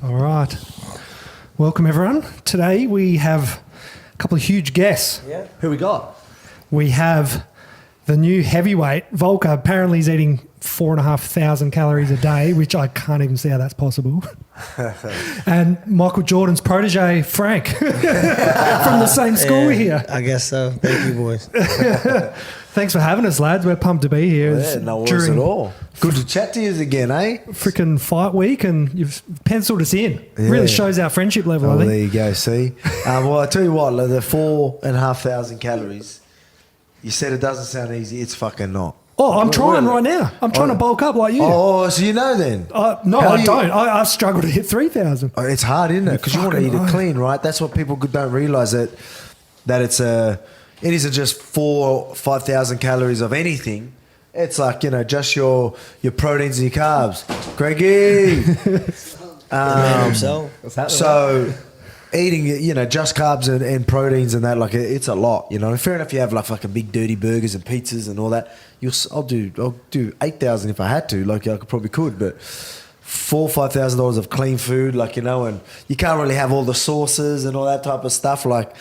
All right. Welcome, everyone. Today we have a couple of huge guests. Yeah. Who we got? We have the new heavyweight, Volk. Apparently he's eating 4,500 calories a day, which I can't even see how that's possible. And Michael Jordan's protege, Frank, from the same school here. I guess so. Thank you, boys. Thanks for having us, lads. We're pumped to be here. Yeah, no worries at all. Good to chat to you again, eh? Freaking fight week, and you've penciled us in. Yeah. Really shows our friendship level, I think. There you go, see? Well, I tell you what, like the 4,500 calories, you said it doesn't sound easy. It's fucking not. Oh, I'm trying right now. I'm trying to bulk up like you. Oh, so you know then? No, I don't. I struggle to hit 3,000. It's hard, isn't it? Because you want to eat it clean, right? That's what people don't realise, that it's it isn't just 4,000 or 5,000 calories of anything. It's like, just your proteins and your carbs. Greggy! So eating, just carbs and proteins and that, like it's a lot, Fair enough, you have like fucking big dirty burgers and pizzas and all that. I'll do 8,000 if I had to, like I probably could, but $4,000-5,000 of clean food, like, and you can't really have all the sauces and all that type of stuff, like.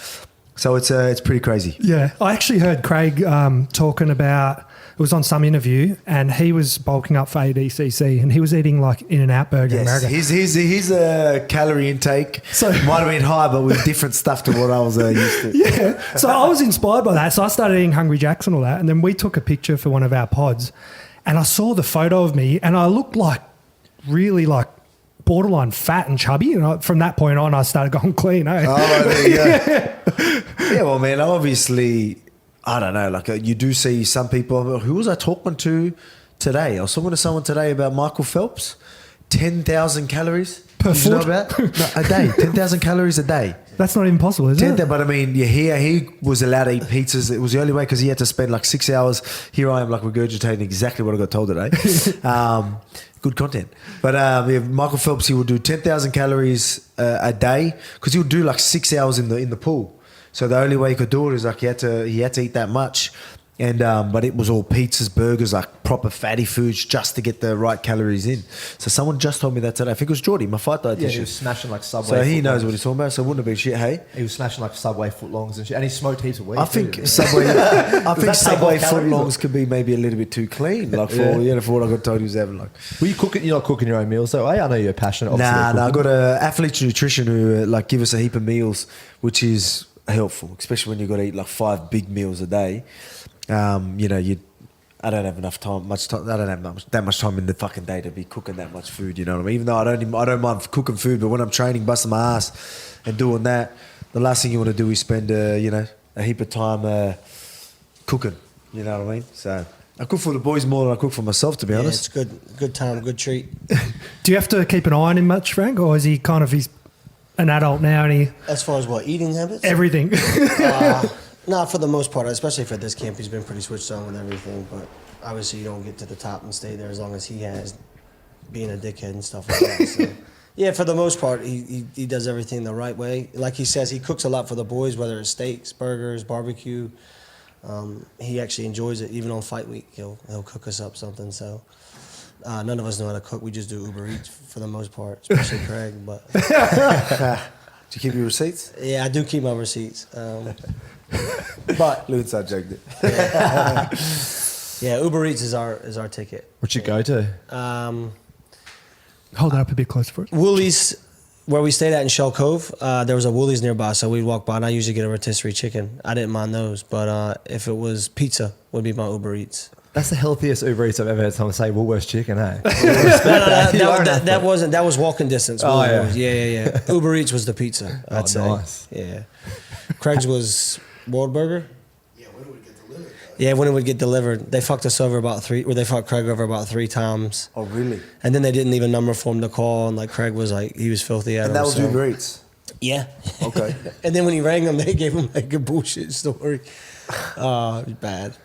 So it's pretty crazy. Yeah, I actually heard Craig talking about, it was on some interview, and he was bulking up for ADCC, and he was eating like In-N-Out burger in America. His calorie intake might have been high, but with different stuff to what I was used to. Yeah, so I was inspired by that. So I started eating Hungry Jacks and all that, and then we took a picture for one of our pods, and I saw the photo of me, and I looked like really like borderline fat and chubby, and from that point on I started going clean. Oh, there you go. Yeah, well, man, obviously, I don't know, like you do see some people. Who was I talking to today? I was talking to someone today about Michael Phelps. 10,000 calories per foot? You know about? No, a day. 10,000 calories a day. That's not even possible, is it? But I mean, he was allowed to eat pizzas. It was the only way, because he had to spend like 6 hours. Here I am, like regurgitating exactly what I got told today. Good content. But Michael Phelps, he would do 10,000 calories a day, because he would do like 6 hours in the pool. So the only way he could do it is like he had to eat that much. And but it was all pizzas, burgers, like proper fatty foods, just to get the right calories in. So someone just told me that today. I think it was Geordie, my fight dietitian. Yeah, he was smashing like Subway. So he knows what he's talking about. So it wouldn't have been shit, hey? He was smashing like Subway footlongs and shit, and he smoked heaps of weed. I think Subway footlongs could be maybe a little bit too clean, like for what I got told he was having. Like, were you cooking? You're not cooking your own meals, though. I know you're passionate. Nah. I got a athlete's nutrition who like give us a heap of meals, which is helpful, especially when you got to eat like 5 big meals a day. I don't have enough time. I don't have that much time in the fucking day to be cooking that much food. You know what I mean? Even though I don't mind cooking food, but when I'm training, busting my ass and doing that, the last thing you want to do is spend a heap of time cooking. You know what I mean? So I cook for the boys more than I cook for myself, to be honest. It's good time, good treat. Do you have to keep an eye on him much, Frank, or is he he's an adult now and he? As far as what, eating habits? Everything. No, for the most part, especially for this camp, he's been pretty switched on with everything. But obviously, you don't get to the top and stay there as long as he has, being a dickhead and stuff like that. So, yeah, for the most part, he does everything the right way. Like he says, he cooks a lot for the boys, whether it's steaks, burgers, barbecue. He actually enjoys it. Even on fight week, he'll cook us up something. So none of us know how to cook. We just do Uber Eats for the most part, especially Craig. But do you keep your receipts? Yeah, I do keep my receipts. But Loon's I joked it. Yeah, Uber Eats is our ticket. What'd you go to? Hold it up a bit closer for it. Woolies, where we stayed at in Shell Cove, there was a Woolies nearby, so we'd walk by, and I usually get a rotisserie chicken. I didn't mind those, but if it was pizza, would be my Uber Eats. That's the healthiest Uber Eats I've ever heard someone say. Woolworths chicken, hey? That was walking distance. Oh, yeah. Uber Eats was the pizza, I'd say. Nice. Yeah. Craig's was Whataburger. Yeah, when it would get delivered. Yeah, when it would get delivered. They fucked us over they fucked Craig over about 3 times. Oh, really? And then they didn't even number for him to call, and like Craig was like, he was filthy at him. And that was Uber Eats? Yeah. Okay. And then when he rang them, they gave him like a bullshit story. It was bad.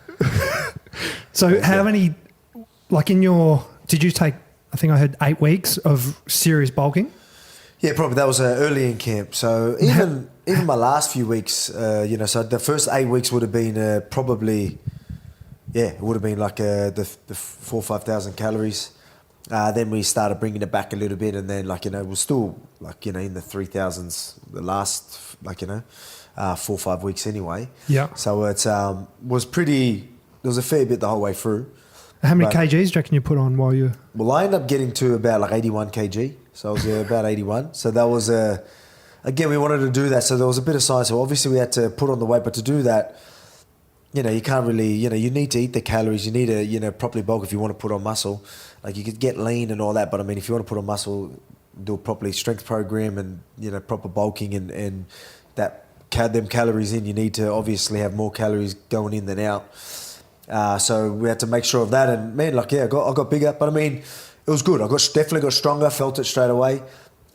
So how many, did you take, I think I heard 8 weeks of serious bulking? Yeah, probably. That was early in camp. So even my last few weeks, so the first 8 weeks would have been probably, it would have been like the 4,000 or 5,000 calories. Then we started bringing it back a little bit, and then we're still in the 3,000s the last 4 or 5 weeks anyway. Yeah. So it was pretty. There was a fair bit the whole way through. How many kgs do you reckon you put on while you? Well, I ended up getting to about 81 kg. So I was about 81. So that was again, we wanted to do that. So there was a bit of science. So obviously we had to put on the weight, but to do that, you can't really, you need to eat the calories. You need to, properly bulk if you want to put on muscle. Like you could get lean and all that, but I mean, if you want to put on muscle, do a properly strength program and, proper bulking and that them calories in, you need to obviously have more calories going in than out. So we had to make sure of that. And man, I got bigger, but I mean, it was good. Definitely got stronger, felt it straight away.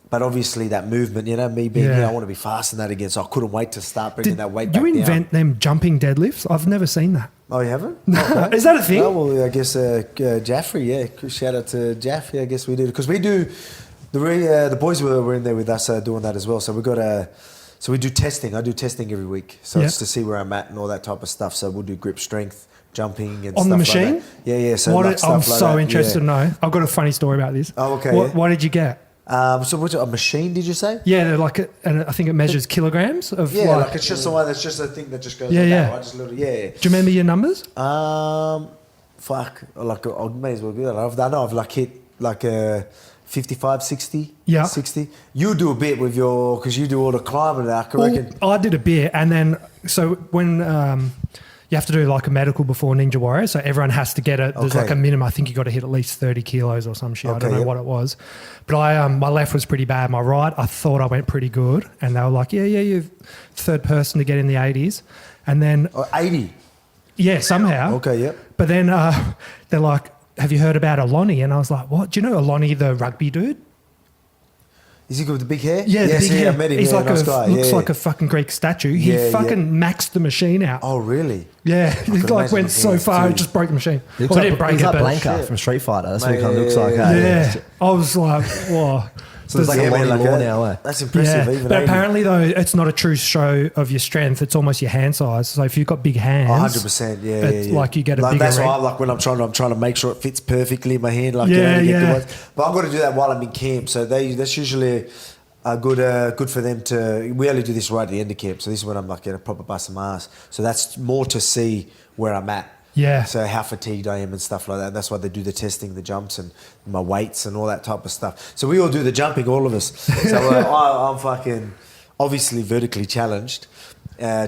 But obviously that movement, me being, I want to be fast in that again. So I couldn't wait to start bringing that weight back down. You invent them jumping deadlifts? I've never seen that. Oh, you haven't? No. Okay. Is that a thing? Oh, well, I guess Jaffrey, shout out to Jaff. I guess we did. Because we do, the boys were in there with us doing that as well. So so we do testing. I do testing every week. So it's to see where I'm at and all that type of stuff. So we'll do grip strength, jumping and on stuff the machine? like that. Yeah. So I'm so interested to know. I've got a funny story about this. Oh, okay. What did you get? So what's a machine, did you say? Yeah, they're and I think it measures kilograms of. Yeah, it's just the one that's just a thing that just goes like that, right? Just a little, Do you remember your numbers? Fuck, I may as well do that. I know I've hit 55, 60. Yeah. 60. You do a bit with because you do all the climbing, I reckon. Well, I did a bit, and then so when you have to do a medical before Ninja Warrior, so everyone has to get it. There's a minimum. I think you got to hit at least 30 kilos or some shit. I don't know what it was, but my left was pretty bad. My right, I thought I went pretty good, and they were like, you're third person to get in the 80s, and then 80. Yeah, somehow. Okay, yep. But then they're like, have you heard about Aloni? And I was like, what? Do you know Aloni, the rugby dude? Is he good with the big hair? Yeah, the big hair. I met him. He's nice guy. Looks like a fucking Greek statue. He maxed the machine out. Oh, really? Yeah, he went so far, it just broke the machine. He Well, didn't break it, like but Blanca from Street Fighter. That's what he kind of looks like. yeah. I was like, whoa. So it's like a Lonnie Moore now, eh? That's impressive. Yeah, Even but 80. apparently though, it's not a true show of your strength. It's almost your hand size. So if you've got big hands, 100%. Yeah. Like you get a bigger. That's why when I'm trying to make sure it fits perfectly in my hand. But I've got to do that while I'm in camp. So that's usually good for them to. We only do this right at the end of camp. So this is when I'm in a proper bust of my ass. So that's more to see where I'm at. Yeah. So how fatigued I am and stuff like that. And that's why they do the testing, the jumps and my weights and all that type of stuff. So we all do the jumping, all of us. So I'm fucking obviously vertically challenged,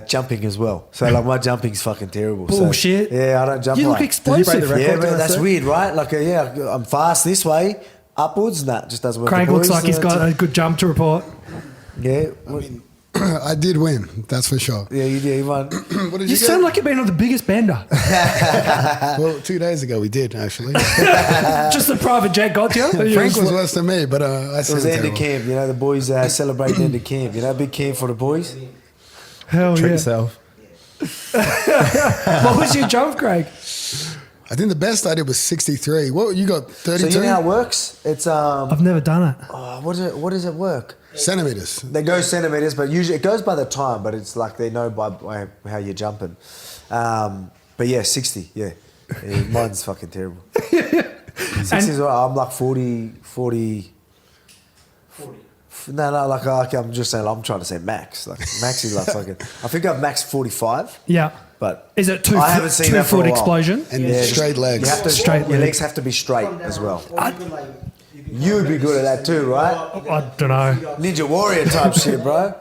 jumping as well. So my jumping's fucking terrible. Bullshit. So, I don't jump. You look explosive. Yeah, but that's weird, right? I'm fast this way, upwards. Just doesn't work. Craig looks like he's got a good jump to report. Yeah. I did win, that's for sure. Yeah, you won. What did You sound like you've been on the biggest bender. Well, 2 days ago we did, actually. Just the private jet got you? Frank was worse than me, but I It was the end of camp, the boys celebrating the end of camp. Big camp for the boys. Hell Treat yeah. yourself. What was your jump, Craig? I think the best I did was 63. What, you got 32? So you know how it works? It's I've never done it. what does it work? Centimeters. They go centimeters, but usually it goes by the time. But it's like they know by how you're jumping. But yeah, 60. Yeah, mine's fucking terrible. 60 is I'm like 40. No, I'm just saying. I'm trying to say max. Max is fucking. I think I've maxed 45. Yeah. But is it I haven't seen that for a foot while. explosion? And straight legs. You have to your legs have to be straight as well. You'd be good at that too, right? I don't know. Ninja Warrior type shit, bro.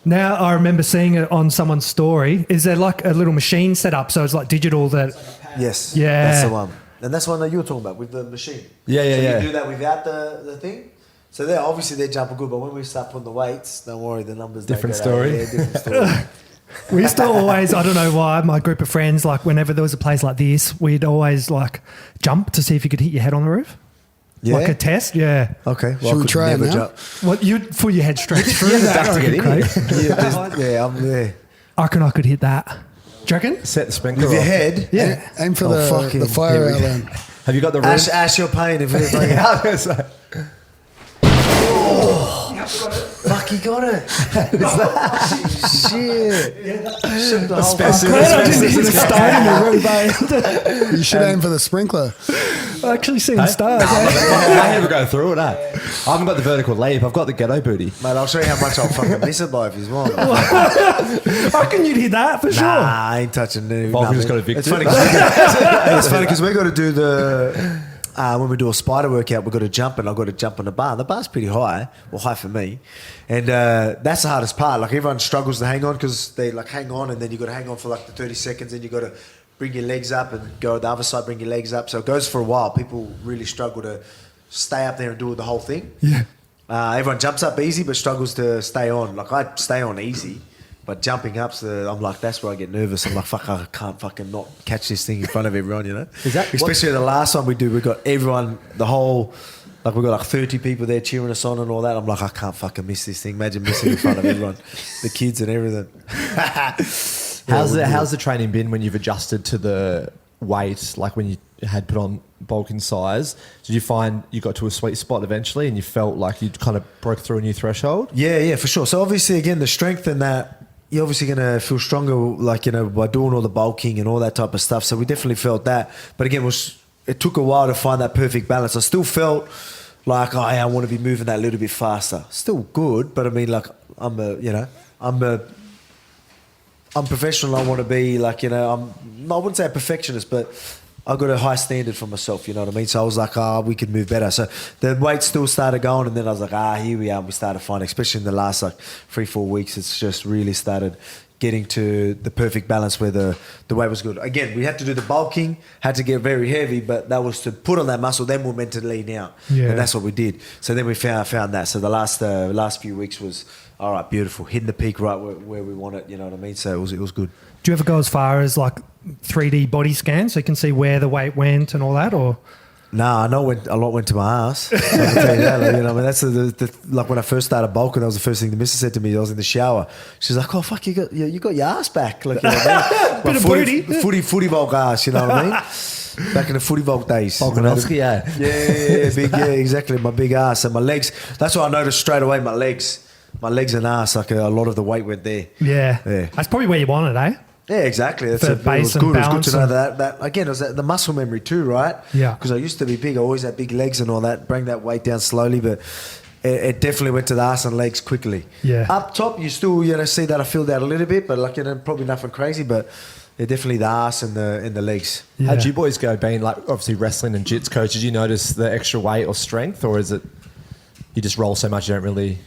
Now I remember seeing it on someone's story. Is there like a little machine set up so it's like digital that? Yes. Yeah. That's the one. And that's the one that you were talking about with the machine. Yeah. You do that without the thing. So they're jumping good, but when we start putting the weights, don't worry, the numbers Different don't go down. story. Yeah, different story. We used to always, I don't know why, my group of friends, whenever there was a place like this, we'd always jump to see if you could hit your head on the roof. Yeah? Like a test, yeah. Okay. Well, Should we try it now? jump. What, you'd pull your head straight through that, duck to get in Craig. I'm there. I reckon I could hit that. Do you reckon? Set the sprinkler With your off. head? Yeah. Aim for fucking the fire here we go. outline. Have you got the room? Ash your pain if it's I was gonna say. Fuck, he got it. Shit. Shook the whole I didn't hit a stone in the roof, You should aim for the sprinkler. I actually seen stars. I never go through it, I haven't got the vertical leap. I've got the ghetto booty. Mate, I'll show you how much I'll fucking miss it by if he's wrong. I reckon you'd hit that for sure. Nah, I ain't touching it. Volk just got evicted. It's funny because we got to do the... when we do a spider workout, we've got to jump, and I've got to jump on the bar. The bar's pretty high, well, high for me. And that's the hardest part. Like, everyone struggles to hang on because they, like, hang on, and then you got to hang on for, like, the 30 seconds, and you got to bring your legs up and go to the other side, bring your legs up. So it goes for a while. People really struggle to stay up there and do the whole thing. Yeah. Everyone jumps up easy but struggles to stay on. Like, I stay on easy, but jumping up's I'm like, that's where I get nervous. I'm like, fuck, I can't fucking not catch this thing in front of everyone, you know? Is that especially the last one we do, we got everyone, the whole, like, we got like 30 people there cheering us on and all that. I'm like, I can't fucking miss this thing. Imagine missing in front of everyone, the kids and everything. How's the training been when you've adjusted to the weight, like when you had put on bulk in size? Did you find you got to a sweet spot eventually and you felt like you kind of broke through a new threshold? Yeah, for sure. So obviously, again, the strength in that, you're obviously going to feel stronger, like, you know, by doing all the bulking and all that type of stuff. So we definitely felt that. But again, it took a while to find that perfect balance. I still felt like, oh, yeah, I want to be moving that a little bit faster. Still good, but I mean, like, I'm professional. I want to be like, you know, I wouldn't say a perfectionist, but I've got a high standard for myself, you know what I mean? So I was like, we could move better. So the weight still started going, and then I was like, here we are. And we started finding, especially in the last like 3-4 weeks, it's just really started getting to the perfect balance where the weight was good. Again, we had to do the bulking, had to get very heavy, but that was to put on that muscle, then we're meant to lean out. Yeah. And that's what we did. So then we found that. So the last few weeks was, all right, beautiful, hitting the peak right where we want it, you know what I mean? So it was good. Do you ever go as far as like 3D body scans so you can see where the weight went and all that, or? Nah, I know a lot went to my ass. So I can tell you that, like, you know, I mean, that's like when I first started bulking, that was the first thing the missus said to me. I was in the shower. She's like, "Oh fuck, you got your ass back, like, you know, Bit of booty, footy bulk ass, you know what I mean? Back in the footy bulk days, Volkanovski, yeah, exactly, my big ass and my legs. That's what I noticed straight away. My legs and ass, like a lot of the weight went there. Yeah. Yeah. That's probably where you want it, eh? Yeah, exactly. It For was base and good. It was balance good to know that again, it was the muscle memory too, right? Yeah. Because I used to be big. I always had big legs and all that. Bring that weight down slowly, but it definitely went to the ass and legs quickly. Yeah. Up top, you still see that I filled out a little bit, but like, you know, probably nothing crazy, but definitely the ass and the legs. Yeah. How'd you boys go? Being like obviously wrestling and jits coach, did you notice the extra weight or strength, or is it you just roll so much you don't really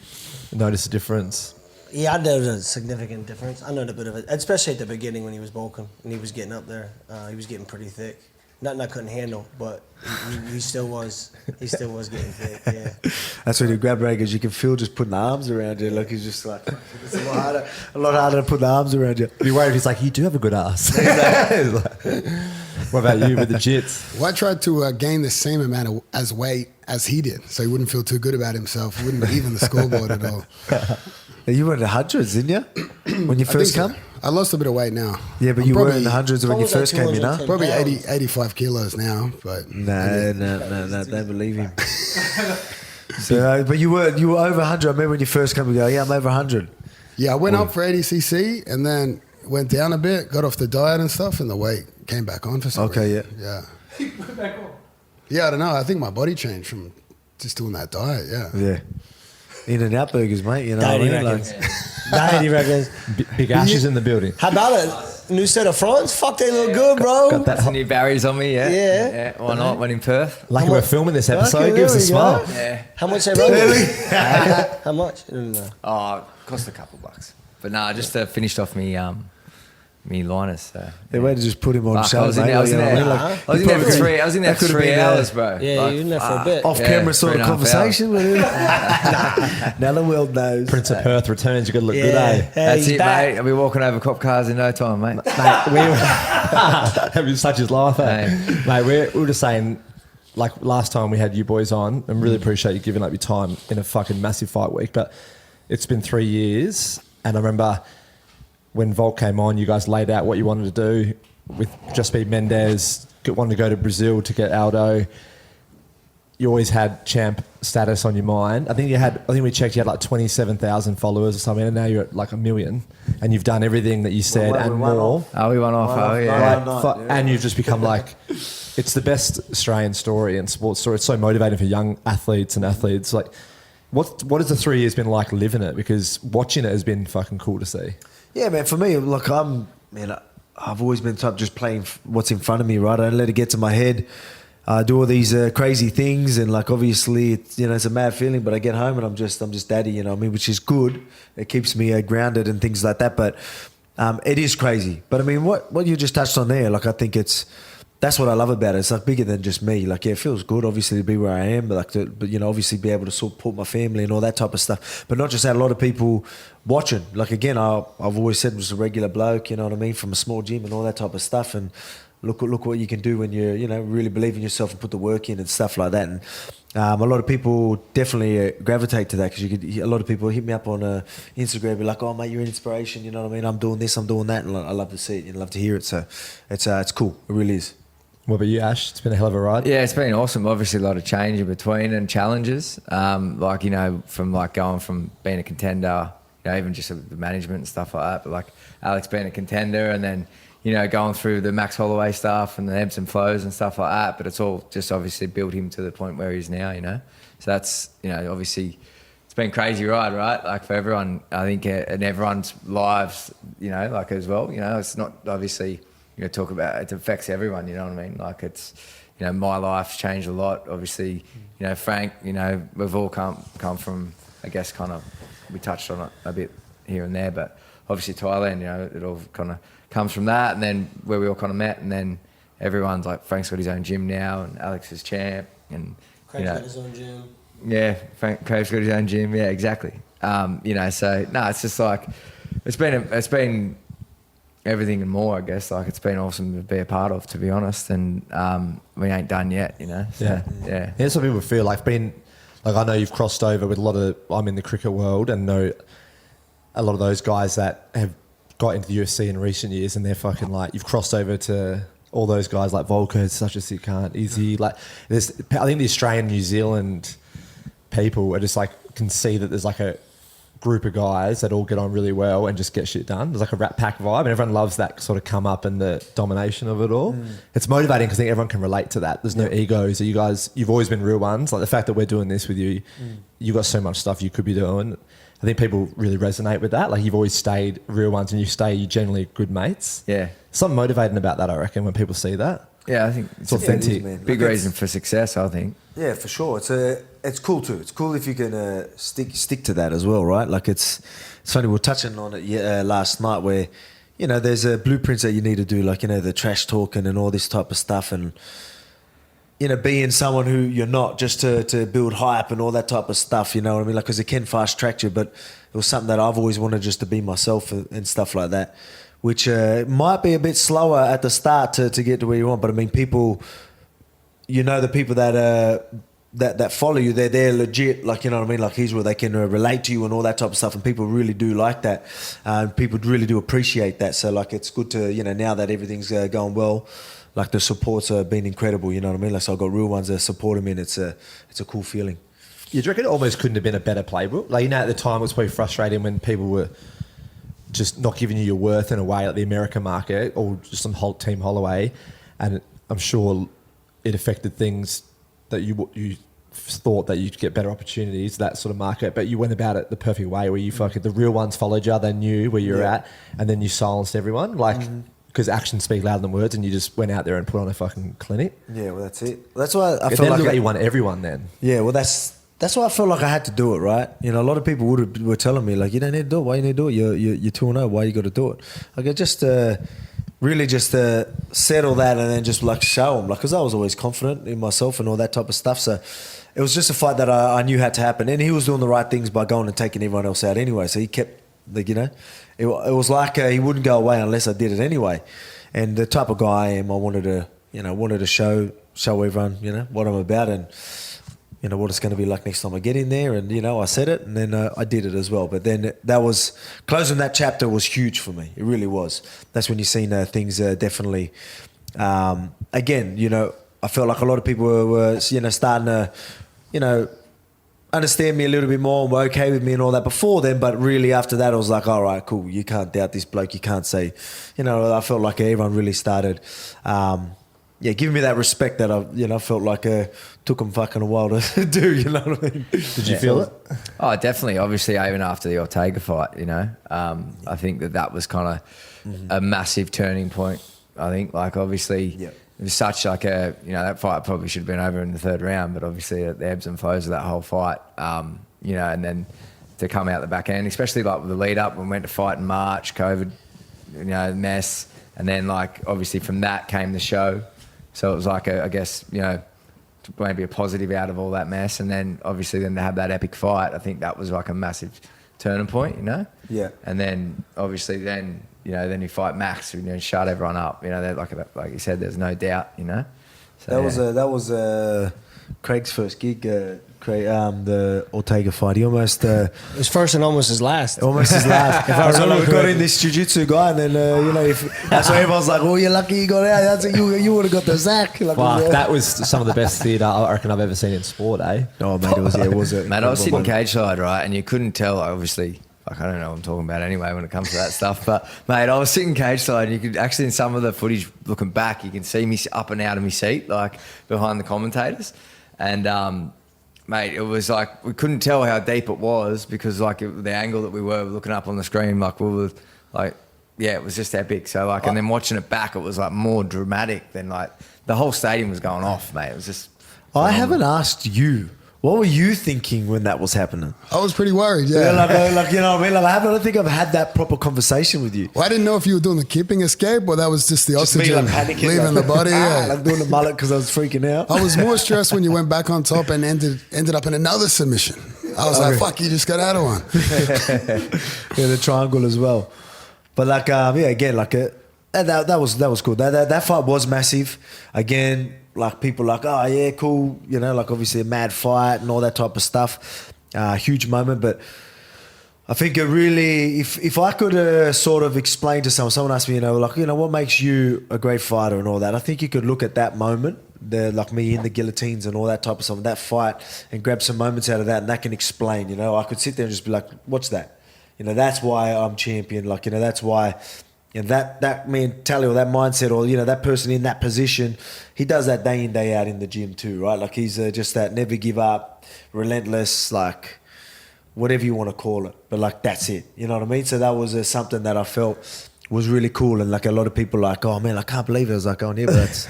notice the difference? Yeah, I noticed a significant difference. I noticed a bit of it, especially at the beginning when he was bulking and he was getting up there. He was getting pretty thick. Nothing I couldn't handle, but he still was. He still was getting thick. Yeah. That's when you grab because you can feel just putting the arms around you. Like, he's just like, it's a lot harder to put the arms around you. You're worried he's like, you do have a good ass. What about you with the jits? Well, I tried to gain the same amount as weight as he did, so he wouldn't feel too good about himself. He wouldn't even the scoreboard at all. You were in the hundreds, didn't you? When you first so. come? I lost a bit of weight now. Yeah, but I'm you were probably- in the hundreds when you Almost like first came in, huh? 210 Probably pounds. 85 kilos now, but No, don't believe him. So, but you were over 100. I remember when you first come, you go, yeah, I'm over 100. yeah, I went up for 80cc and then went down a bit, got off the diet and stuff, and the weight came back on for some Okay, reason. Yeah. Yeah, I don't know. I think my body changed from just doing that diet, yeah. Yeah. In and out burgers, mate. You know what I Diety mean? reckons. Like, Diety reckons. Big ashes in the building. How about a new set of fronts? Fuck, they look good, bro. Got that Some new barriers on me, yeah. Yeah. Why not? When in Perth. Like we're filming this episode, Okay, give us a there we smile. go. Yeah. How much they run? How much? I don't know. Oh, cost a couple bucks. But nah, just finished off me liners. So. they went to just put him on Fuck, show, I was in mate. there. I was You in know there. what I mean? Like, I was in there for probably- three. I was in there that for could have 3 been hours, bro. Yeah, Like, you were in there for a bit. off Yeah, camera sort of 3.5 conversation. Now the world knows. Prince of Perth returns, you got to look good, Yeah. eh? Hey, That's he's it, back. mate. I'll be walking over cop cars in no time, mate. That was such his life, eh? Mate, we were just saying, like last time we had you boys on, and really appreciate you giving up your time in a fucking massive fight week, but it's been 3 years, and I remember when Volk came on, you guys laid out what you wanted to do with Just Be Mendez, wanted to go to Brazil to get Aldo. you always had champ status on your mind. I think we checked, you had like 27,000 followers or something, and now you're at like 1 million, and you've done everything that you said and more. Oh, we went off. Oh, yeah. And you've just become like, it's the best Australian story and sports story. It's so motivating for young athletes and athletes. Like, what has the 3 years been like living it? Because watching it has been fucking cool to see. Yeah, man. For me, like I've always been the type just playing what's in front of me, right? I don't let it get to my head. I do all these crazy things, and like obviously, it's a mad feeling. But I get home and I'm just daddy, you know what I mean, which is good. It keeps me grounded and things like that. But it is crazy. But I mean, what you just touched on there, like I think that's what I love about it. It's like bigger than just me. Like, yeah, it feels good, obviously, to be where I am, but obviously be able to support my family and all that type of stuff. But not just that, a lot of people watching. Like, again, I've always said, I'm just a regular bloke, you know what I mean, from a small gym and all that type of stuff. And look what you can do when you really believe in yourself and put the work in and stuff like that. And a lot of people definitely gravitate to that, because a lot of people hit me up on Instagram, be like, "Oh, mate, you're an inspiration." You know what I mean? I'm doing this, I'm doing that, and I love to see it. Love to hear it. So it's cool. It really is. What about you, Ash? It's been a hell of a ride. Yeah, it's been awesome. Obviously, a lot of change in between and challenges. From going from being a contender, even just the management and stuff like that. But like Alex being a contender, and then going through the Max Holloway stuff and the ebbs and flows and stuff like that. But it's all just obviously built him to the point where he is now. So that's obviously it's been a crazy ride, right? Like for everyone, I think, in everyone's lives, like as well. It's not obviously. Talk about it affects everyone, you know what I mean? Like it's, my life's changed a lot. Obviously, Frank, we've all come from, I guess, kind of, we touched on it a bit here and there, but obviously Thailand, it all kind of comes from that, and then where we all kind of met, and then everyone's like, Frank's got his own gym now, and Alex is champ, and Craig's got his own gym. Yeah, Craig's got his own gym. Yeah, exactly. So no, it's just like it's been everything and more, I guess. Like, it's been awesome to be a part of, to be honest, and we ain't done yet, So, yeah. That's what people feel like. I know you've crossed over with a lot of. I'm in the cricket world and know a lot of those guys that have got into the UFC in recent years, and they're fucking like, you've crossed over to all those guys like Volk, such a sick cunt, Izzy. Like, I think the Australian, New Zealand people are just like, can see that there's like a group of guys that all get on really well and just get shit done. There's like a Rat Pack vibe, and everyone loves that sort of come up and the domination of it all. It's motivating because I think everyone can relate to that. There's no egos. You guys, you've always been real ones. Like the fact that we're doing this with you, you've got so much stuff you could be doing. I think people really resonate with that. Like, you've always stayed real ones, and you're generally good mates. Yeah. Something motivating about that, I reckon, when people see that. Yeah, I think it's authentic. Big reason for success, I think. Yeah, for sure. It's cool too. It's cool if you can stick to that as well, right? Like, it's funny, we were touching on it last night, where there's blueprints that you need to do, like the trash talking and all this type of stuff, and being someone who you're not, just to build hype and all that type of stuff. You know what I mean? Like, because it can fast track you, but it was something that I've always wanted, just to be myself and stuff like that, which might be a bit slower at the start to get to where you want. But I mean, people, the people that follow you, they're legit, like, you know what I mean? Like, here's where they can relate to you and all that type of stuff. And people really do like that. People really do appreciate that. So, like, it's good to, now that everything's going well, like, the support's been incredible, you know what I mean? Like, so I've got real ones that support me, and it's a cool feeling. You reckon it almost couldn't have been a better playbook? Like, at the time it was probably frustrating when people were just not giving you your worth in a way, like the American market or just some whole Team Holloway, and I'm sure it affected things that you thought that you'd get better opportunities, that sort of market, but you went about it the perfect way, where you fucking, the real ones followed you, they knew where you're at, and then you silenced everyone, like, because actions speak louder than words, and you just went out there and put on a fucking clinic. Yeah, well, that's it. That's why I feel felt like you won everyone then. Yeah, well, that's why I felt like I had to do it, right? A lot of people were telling me, like, you don't need to do it. Why you need to do it? You're 2-0. Why you got to do it? Like, I just really just settle that, and then just like show them, like, because I was always confident in myself and all that type of stuff. So it was just a fight that I knew had to happen, and he was doing the right things by going and taking everyone else out anyway. So he kept, like, it was like he wouldn't go away unless I did it anyway. And the type of guy I am, I wanted to show everyone, what I'm about, and what it's going to be like next time I get in there. And, I said it, and then I did it as well. But then closing that chapter was huge for me. It really was. That's when you've seen things definitely, again, I felt like a lot of people were starting to understand me a little bit more and were okay with me and all that before then. But really after that, I was like, all right, cool. You can't doubt this bloke. You can't say, I felt like everyone really started, giving me that respect that I felt like took them fucking a while to do, you know what I mean? Did you feel it? Oh, definitely. Obviously, even after the Ortega fight, I think that was kind of a massive turning point. I think, like, obviously, it was such like a, that fight probably should have been over in the third round, but obviously the ebbs and flows of that whole fight, and then to come out the back end, especially like with the lead up when we went to fight in March, COVID, mess, and then like obviously from that came the show. So it was like I guess, maybe a positive out of all that mess, and then obviously then to have that epic fight, I think that was like a massive turning point, Yeah. And then obviously then you fight Max, shut everyone up, like you said, there's no doubt, So, that was Craig's first gig, the Ortega fight. He almost His first and almost his last. almost his last. We got in this jiu-jitsu guy, and then that's why everyone's like, "Oh, you're lucky you got out. That's you would have got the sack." Like, Fuck, that was some of the best theatre I reckon I've ever seen in sport, eh? Oh, mate, it was it. Mate, I was sitting cage side, right, and you couldn't tell, obviously. Like, I don't know what I'm talking about anyway when it comes to that stuff. But, mate, I was sitting cage side, and you could actually, in some of the footage looking back, you can see me up and out of my seat, like behind the commentators. And, mate, it was like we couldn't tell how deep it was because, like, the angle that we were looking up on the screen, like, we were, like, it was just epic. So, like, and then watching it back, it was, like, more dramatic than, like, the whole stadium was going off, mate. It was just I haven't asked you. What were you thinking when that was happening? I was pretty worried, yeah. Like, you know what I mean? Like, I don't think I've had that proper conversation with you. Well, I didn't know if you were doing the keeping escape or that was just the Just me, oxygen like, panicking, leaving like, the body. Yeah. like doing the mullet because I was freaking out. I was more stressed when you went back on top and ended up in another submission. I was like, fuck, you just got out of one. Yeah, the triangle as well. But like, again, like that was cool. That fight was massive. Again, like people like, oh yeah, cool. Like obviously a mad fight and all that type of stuff. Huge moment, but I think it really, if I could sort of explain to someone asked me, what makes you a great fighter and all that, I think you could look at that moment, like me in the guillotines and all that type of stuff, that fight, and grab some moments out of that, and that can explain. I could sit there and just be like, what's that? That's why I'm champion. Like, that's why. That mentality or that mindset or, that person in that position, he does that day in, day out in the gym too, right? Like he's just that never give up, relentless, like whatever you want to call it. But like, that's it. You know what I mean? So that was something that I felt was really cool. And like a lot of people like, oh man, I can't believe it. I was like, oh yeah, but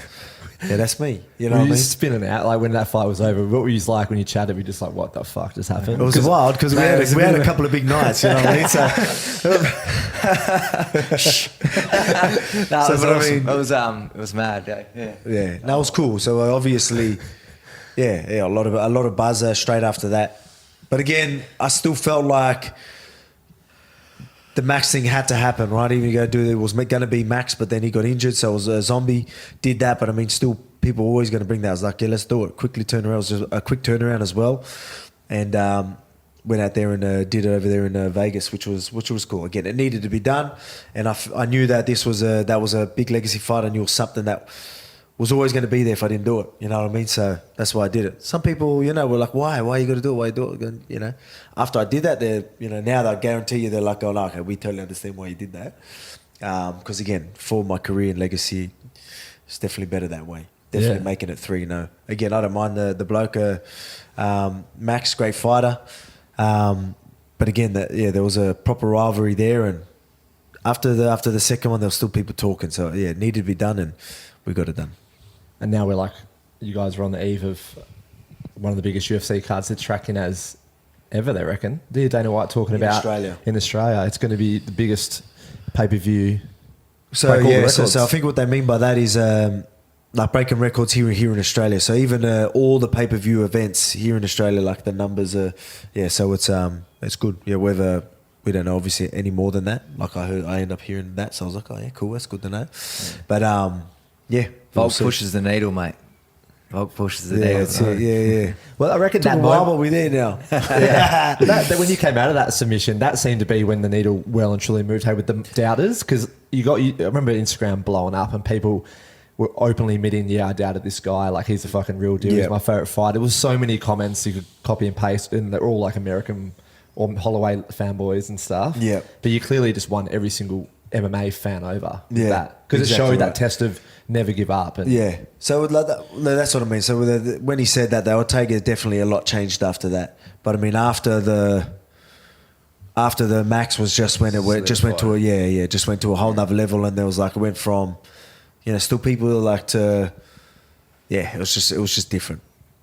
that's me. You know Were what I you mean? spinning out like when that fight was over? What were you like when you chatted? We just like, what the fuck just happened? It was wild because we had a couple of big nights, you know what I mean? So, no, so, it was but awesome. I mean, It was mad. yeah, that was cool. So obviously, a lot of buzz straight after that. But again, I still felt like the Max thing had to happen, right? Even it was going to be Max, but then he got injured, so it was a zombie. Did that, but I mean, still, people were always going to bring that. I was like, yeah, let's do it. Quickly turn around. It was just a quick turnaround as well, and went out there and did it over there in Vegas, which was cool. Again, it needed to be done, and I knew that that was a big legacy fight. I knew it was something that was always going to be there if I didn't do it. You know what I mean? So that's why I did it. Some people, were like, why you got to do it? Why you do it? After I did that, now they guarantee you, they're like, oh, no, okay, we totally understand why you did that. Because again, for my career and legacy, it's definitely better that way. Definitely making it 3-0. Again, I don't mind the bloke, Max, great fighter. But again, there was a proper rivalry there, and after the second one, there was still people talking. So it needed to be done, and we got it done. And now we're like, you guys are on the eve of one of the biggest UFC cards they're tracking as ever, they reckon. Dana White talking about Australia. In Australia, it's going to be the biggest pay-per-view. So so I think what they mean by that is like breaking records here in Australia. So even all the pay-per-view events here in Australia, like the numbers are, so it's good. Yeah, whether we don't know obviously any more than that. Like I end up hearing that, so I was like, oh yeah, cool, that's good to know. But Volk pushes the needle, mate. Volk pushes the needle. That's it. Yeah. Well, I reckon Took that a while, moment, but we're there now. that when you came out of that submission, that seemed to be when the needle well and truly moved. Hey, with the doubters, because I remember Instagram blowing up and people were openly admitting, yeah, I doubted this guy. Like, he's the fucking real deal. Yeah. He's my favorite fighter. There was so many comments you could copy and paste, and they're all like American or Holloway fanboys and stuff. Yeah. But you clearly just won every single MMA fan over. Yeah, because it exactly showed that right. test of never give up. And Yeah. So like that's what I mean. So when he said that, they were taking definitely a lot changed after that. But I mean, after the max was just when just went to a whole nother level, and there was like, it went from, still people like to, it was just different.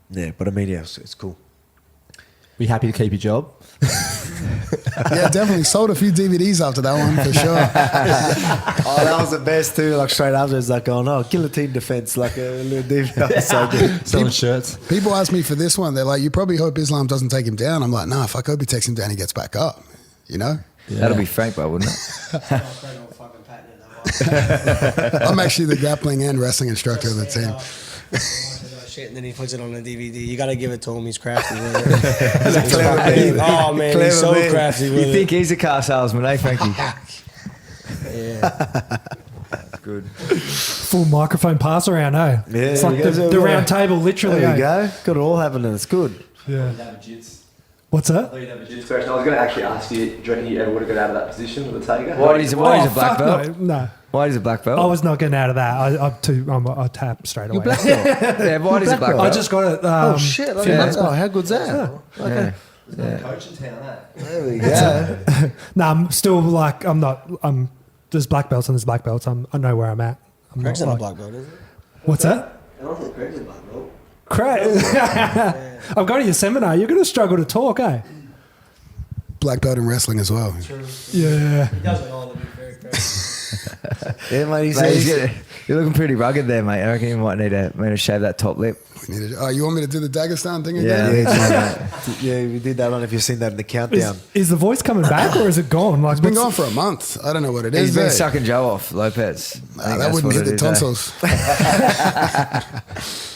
Yeah. But I mean, yeah, it's cool. Be happy to keep your job. Yeah, definitely sold a few DVDs after that one for sure. Oh, that was the best too. Like straight after, it's like, oh no, guillotine defense, like a little DVD. So good. Selling shirts. People ask me for this one. They're like, you probably hope Islam doesn't take him down. I'm like, nah, fuck, I hope he takes him down, he gets back up. That'll be Frank, though, wouldn't it? I'm actually the grappling and wrestling instructor of the team. Shit, and then he puts it on the DVD. You gotta give it to him. He's crafty with it. Oh man, Clever he's so man. crafty with You it. think he's a car salesman, eh, Frankie? Yeah. Good. Full microphone pass around, eh? Yeah, It's like you guys the have- round table, literally. There you eh? go. Got it all happening. It's good. Yeah. What's that? I was going to actually ask you, do you reckon you ever would have got out of that position with the Tiger? Why is a black fuck belt? No. Why is a black belt? I was not getting out of that. I tap straight away. Yeah, why is a black belt? I just got it. Oh shit! few months back. How good's that? Yeah. Coach in town, eh? There we go. No, I'm still like, I'm not. There's black belts and there's black belts. I know where I'm at. I'm Craig's not not a like, black belt, is it? what's that? I don't think Craig's a black belt. Craig. I'm going to your seminar. You're going to struggle to talk, eh? Black belt in wrestling as well. Yeah. He does it all to be fair, Craig. Yeah, mate. You're looking pretty rugged there, mate. I reckon you might need to shave that top lip. You want me to do the Dagestan thing Yeah. again? Yeah, we did that. I don't know if you've seen that in the countdown. Is the voice coming back or is it gone? Like, It's been what's- gone for a month. I don't know what it He's is. been eh? sucking Joe off, Lopez. That wouldn't hit the tonsils.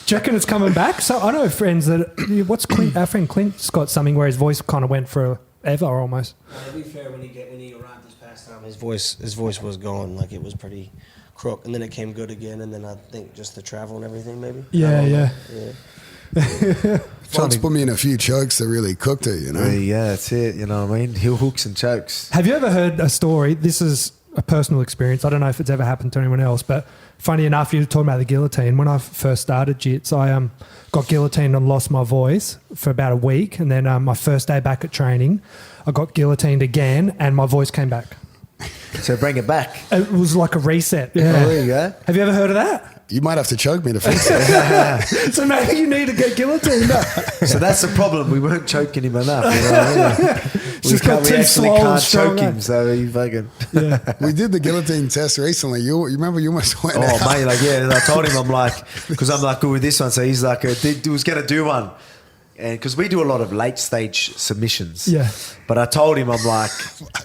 Do you reckon it's coming back? So I know friends that what's Clint, our friend Clint's got something where his voice kind of went forever almost. To be fair, when he arrived this past time, his voice was gone. Like, it was pretty crook, and then it came good again, and then I think just the travel and everything, maybe. Yeah, yeah. Chuck's put me in a few chokes that really cooked it, you know. Yeah, that's it. You know what I mean? Heel hooks and chokes. Have you ever heard a story? This is a personal experience. I don't know if it's ever happened to anyone else, but funny enough, you're talking about the guillotine. When I first started jits, I got guillotined and lost my voice for about a week, and then my first day back at training, I got guillotined again, and my voice came back. So bring it back. It was like a reset. Oh, Yeah. there you go. Have you ever heard of that? You might have to choke me to fix it. So maybe you need to get guillotined. So that's the problem. We weren't choking him enough. You know what I mean? Just got we too actually swollen can't strong, choke eh? him. So he fucking. We did the guillotine test recently. You remember you almost went out. Oh, mate, like, yeah. I told him, I'm like, because I'm like good with this one. So he's like, he was going to do one. And because we do a lot of late stage submissions. Yeah. But I told him, I'm like,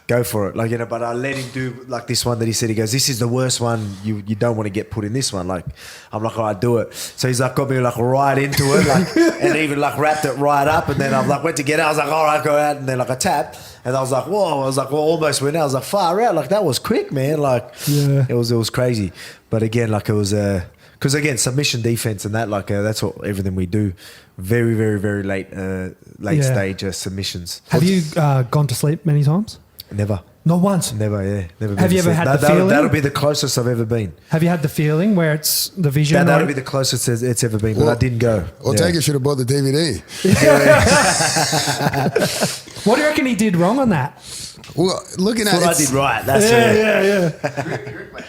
go for it. Like, you know, but I let him do like this one that he said, he goes, this is the worst one. You don't want to get put in this one. Like, I'm like, all right, do it. So he's like, got me like right into it, like, and even like wrapped it right up. And then I like went to get out. I was like, all right, go out. And then like I tapped. And I was like, whoa. I was like, well, almost went out. I was like, far out. Like, that was quick, man. Like, Yeah. it was crazy. But again, like it was, because again, submission defense and that, like that's what everything we do. Very, very, very late Yeah. stage submissions. Have you gone to sleep many times? Never. Not once. Never, yeah. Never been Have you to ever sleep. had the feeling? That'll be the closest I've ever been. Have you had the feeling where it's the vision? That'll like- be the closest it's ever been, but I didn't go. Ortega should have bought the DVD. What do you reckon he did wrong on that? Well, looking That's at what I it, did right. That's it. Yeah.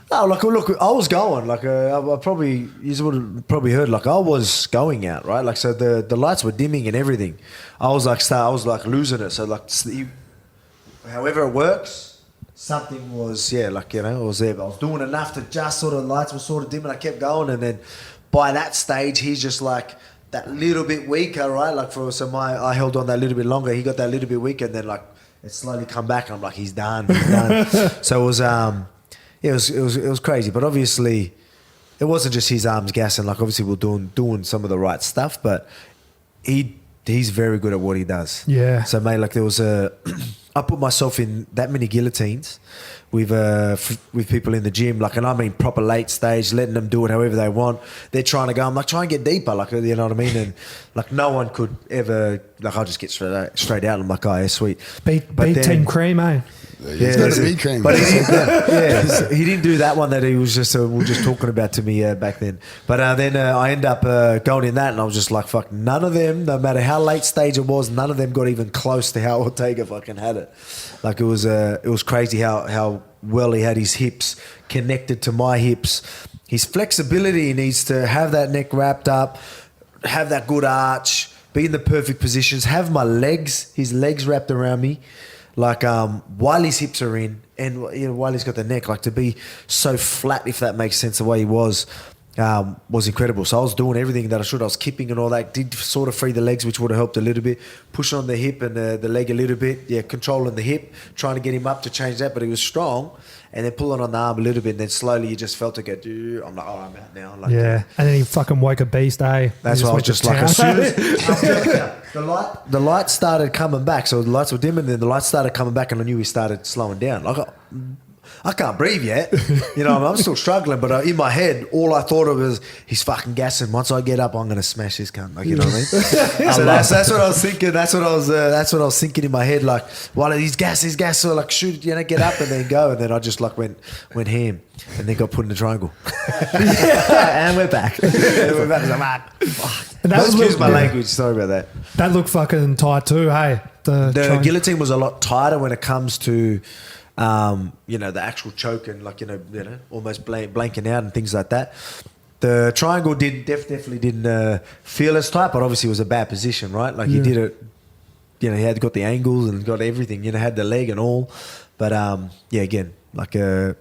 No, look, I was going. Like, I probably, you would have probably heard, like, I was going out, right? Like, so the lights were dimming and everything. I was like losing it. So, like, however it works, something was, like, you know, it was there. But I was doing enough to just sort of, lights were sort of dim and I kept going. And then by that stage, he's just like that little bit weaker, right? Like, I held on that little bit longer. He got that little bit weaker and then, like, it slowly come back. And I'm like, he's done. So it was, it was crazy, but obviously it wasn't just his arms gassing. Like obviously we're doing some of the right stuff, but he's very good at what he does. Yeah. So mate, like there was I I put myself in that many guillotines with people in the gym, like, and I mean proper late stage, letting them do it however they want. They're trying to go. I'm like, try and get deeper, like, you know what I mean? And like, no one could ever, like, I'll just get straight out. I'm like, oh, yeah, sweet. Beat Team Cream, eh? He's got to be cream. But he didn't do that one that he was just we were just talking about to me back then. But then I end up going in that, and I was just like, fuck, none of them, no matter how late stage it was, none of them got even close to how Ortega fucking had it. Like, it was crazy how well he had his hips connected to my hips. His flexibility, he needs to have that neck wrapped up, have that good arch, be in the perfect positions, have his legs wrapped around me. Like, while his hips are in and, you know, while he's got the neck, like, to be so flat, if that makes sense, the way he was incredible. So I was doing everything that I should. I was kipping and all that. Did sort of free the legs, which would have helped a little bit. Pushing on the hip and the leg a little bit. Yeah, controlling the hip, trying to get him up to change that, but he was strong. And then pulling on the arm a little bit, and then slowly you just felt it go, dude, I'm like, oh, I'm out now. Like, yeah, and then he fucking woke a beast, eh? That's why I was just like, as soon as the light started coming back, so the lights were dim, and then the lights started coming back, and I knew he started slowing down. Like, I can't breathe yet. You know, I'm still struggling, but in my head, all I thought of was, he's fucking gassing. Once I get up, I'm going to smash his cunt. Like, you know what I mean? So that's what I was thinking. That's what I was thinking in my head. Like, while he's gas. So like, shoot, you know, get up and then go. And then I just like went ham and then got put in the triangle. And we're back. We're back. I'm fuck. And excuse my language. Sorry about that. That looked fucking tight too, hey? The guillotine was a lot tighter when it comes to, you know, the actual choke and, like, you know, almost blanking out and things like that. The triangle definitely didn't feel as tight, but obviously it was a bad position, right? Like, he did it, you know, he had got the angles and got everything, you know, had the leg and all. But yeah, again, like, I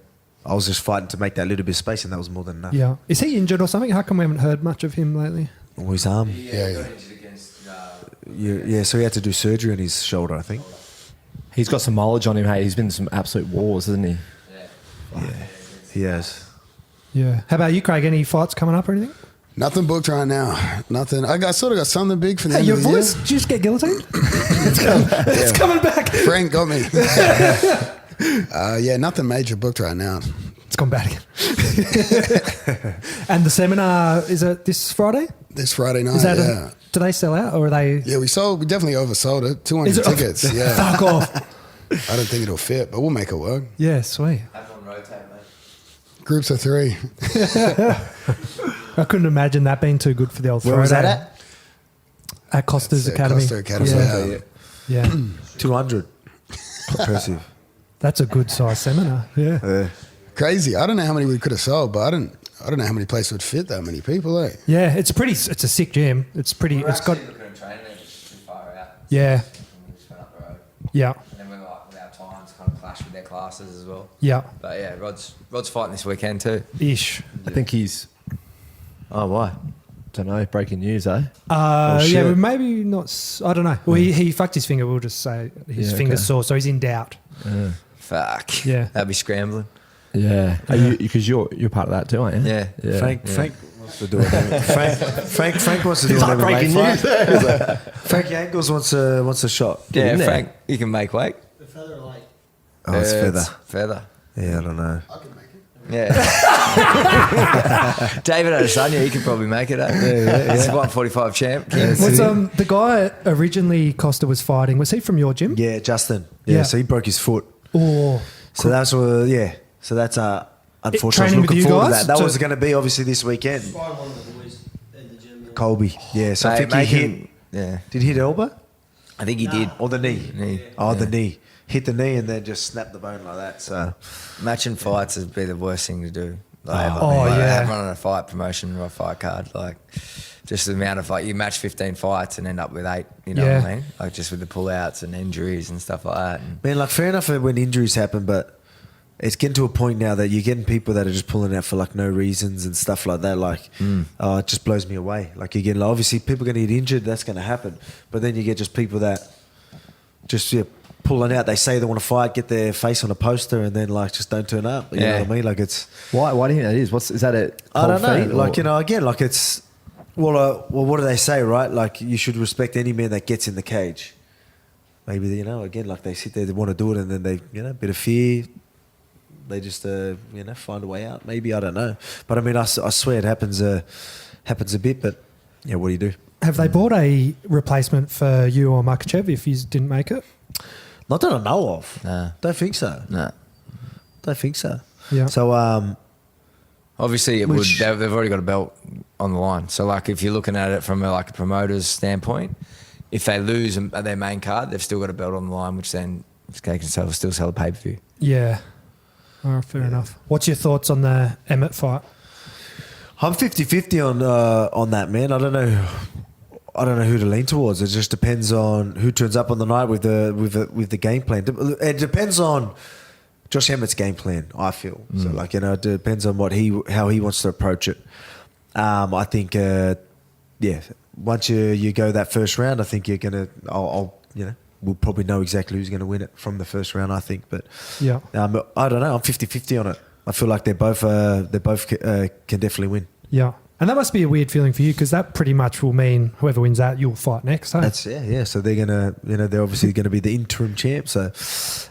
was just fighting to make that little bit of space, and that was more than enough. Yeah. Is he injured or something? How come we haven't heard much of him lately? Oh, his arm. Yeah. Yeah, so he had to do surgery on his shoulder, I think. He's got some mileage on him, hey. He's been in some absolute wars, hasn't he? Yeah, he has. Yeah. How about you, Craig? Any fights coming up or anything? Nothing booked right now. Nothing. I sort of got something big for the Hey, end your of the voice, year. did you just get guillotined? It's coming back. Frank got me. Yeah, nothing major booked right now. It's gone bad again. And the seminar, is it this Friday? This Friday night, Is that yeah. do they sell out or are they? Yeah, we definitely oversold it. 200 Is it- tickets. Yeah. Fuck off. I don't think it'll fit, but we'll make it work. Yeah, sweet. Have on rotate, mate. Groups of 3. I couldn't imagine that being too good for the old Where was that Friday. At Costa's That's it, Academy. Costa Academy, Yeah. yeah. Yeah. 200. Impressive. That's a good size seminar. Yeah. Crazy. I don't know how many we could have sold, but I don't know how many places would fit that many people, eh? Yeah, it's a sick gym. It's pretty, We're it's got, actually looking at training there, just too far out. yeah, And we just went up the road. yeah, And then we're like, with our times kind of clash with their classes as well. yeah, But yeah, Rod's fighting this weekend too. ish. I think he's... Oh, why? Don't know. Breaking news, eh? Yeah, shit. but maybe not, I don't know. Well, he fucked his finger, we'll just say his Yeah, finger's okay. sore, so he's in doubt. Fuck. Yeah. That'd be scrambling. Yeah. Are you, because you're part of that too, aren't you? Yeah. Frank wants to do it. Frank wants to do it. Every breaking weight news. fight. Frankie Ankles wants a shot. Yeah, in there. Frank, you can make weight. The feather light. Oh, it's feather. Feather. Yeah, I don't know. I can make it. Yeah. David Adesanya, he could probably make it. He's a 145 champ. What's the guy originally Costa was fighting? Was he from your gym? Yeah, Justin. Yeah, Yeah. so he broke his foot. Or So that's unfortunately, I was training with looking you forward to guys that. That to- was going to be obviously this weekend. Fought one of the boys at the gym. Yeah. Colby. Yeah, so I think he hit. Yeah. Did he hit elbow I think he did. or the knee? Knee. Oh, the knee. Hit the knee and then just snapped the bone like that. So Matching fights would be the worst thing to do. Like, yeah. Running a fight promotion or a fight card, like just the amount of you match 15 fights and end up with 8. You know Yeah. what I mean? Like just with the pullouts and injuries and stuff like that. And man, like fair enough when injuries happen, but it's getting to a point now that you're getting people that are just pulling out for like no reasons and stuff like that. Like, it just blows me away. Like you get, like, obviously people are going to get injured. That's going to happen. But then you get just people that just pulling out. They say they want to fight, get their face on a poster, and then like just don't turn up. You know what I mean? Like it's. Why do you think that is? Is that it? I don't know. Like, you know, again, like it's. Well, what do they say, right? Like you should respect any man that gets in the cage. maybe, you know, again, like they sit there, they want to do it, and then they, you know, a bit of fear. They just, you know, find a way out. Maybe, I don't know. But I mean, I swear it happens a bit. But yeah, what do you do? Have they bought a replacement for you or Makhachev if you didn't make it? Not that I know of. Nah. Don't think so. No. Don't think so. Yeah. So, Obviously, it would. They've already got a belt on the line. So, like, if you're looking at it from a promoter's standpoint, if they lose their main card, they've still got a belt on the line, which then they can still sell a pay-per-view. Yeah. Oh, fair enough. What's your thoughts on the Emmett fight? I'm 50-50 on that, man. I don't know who to lean towards. It just depends on who turns up on the night with the game plan. It depends on Josh Emmett's game plan, I feel. So, like, you know, it depends on how he wants to approach it. I think, once you go that first round, I think you're gonna. We'll probably know exactly who's going to win it from the first round, I think. But Yeah. I don't know. I'm 50-50 on it. I feel like they both can definitely win. Yeah. And that must be a weird feeling for you because that pretty much will mean whoever wins that, you'll fight next. Huh? That's yeah. So they're gonna, you know, they're obviously going to be the interim champ. So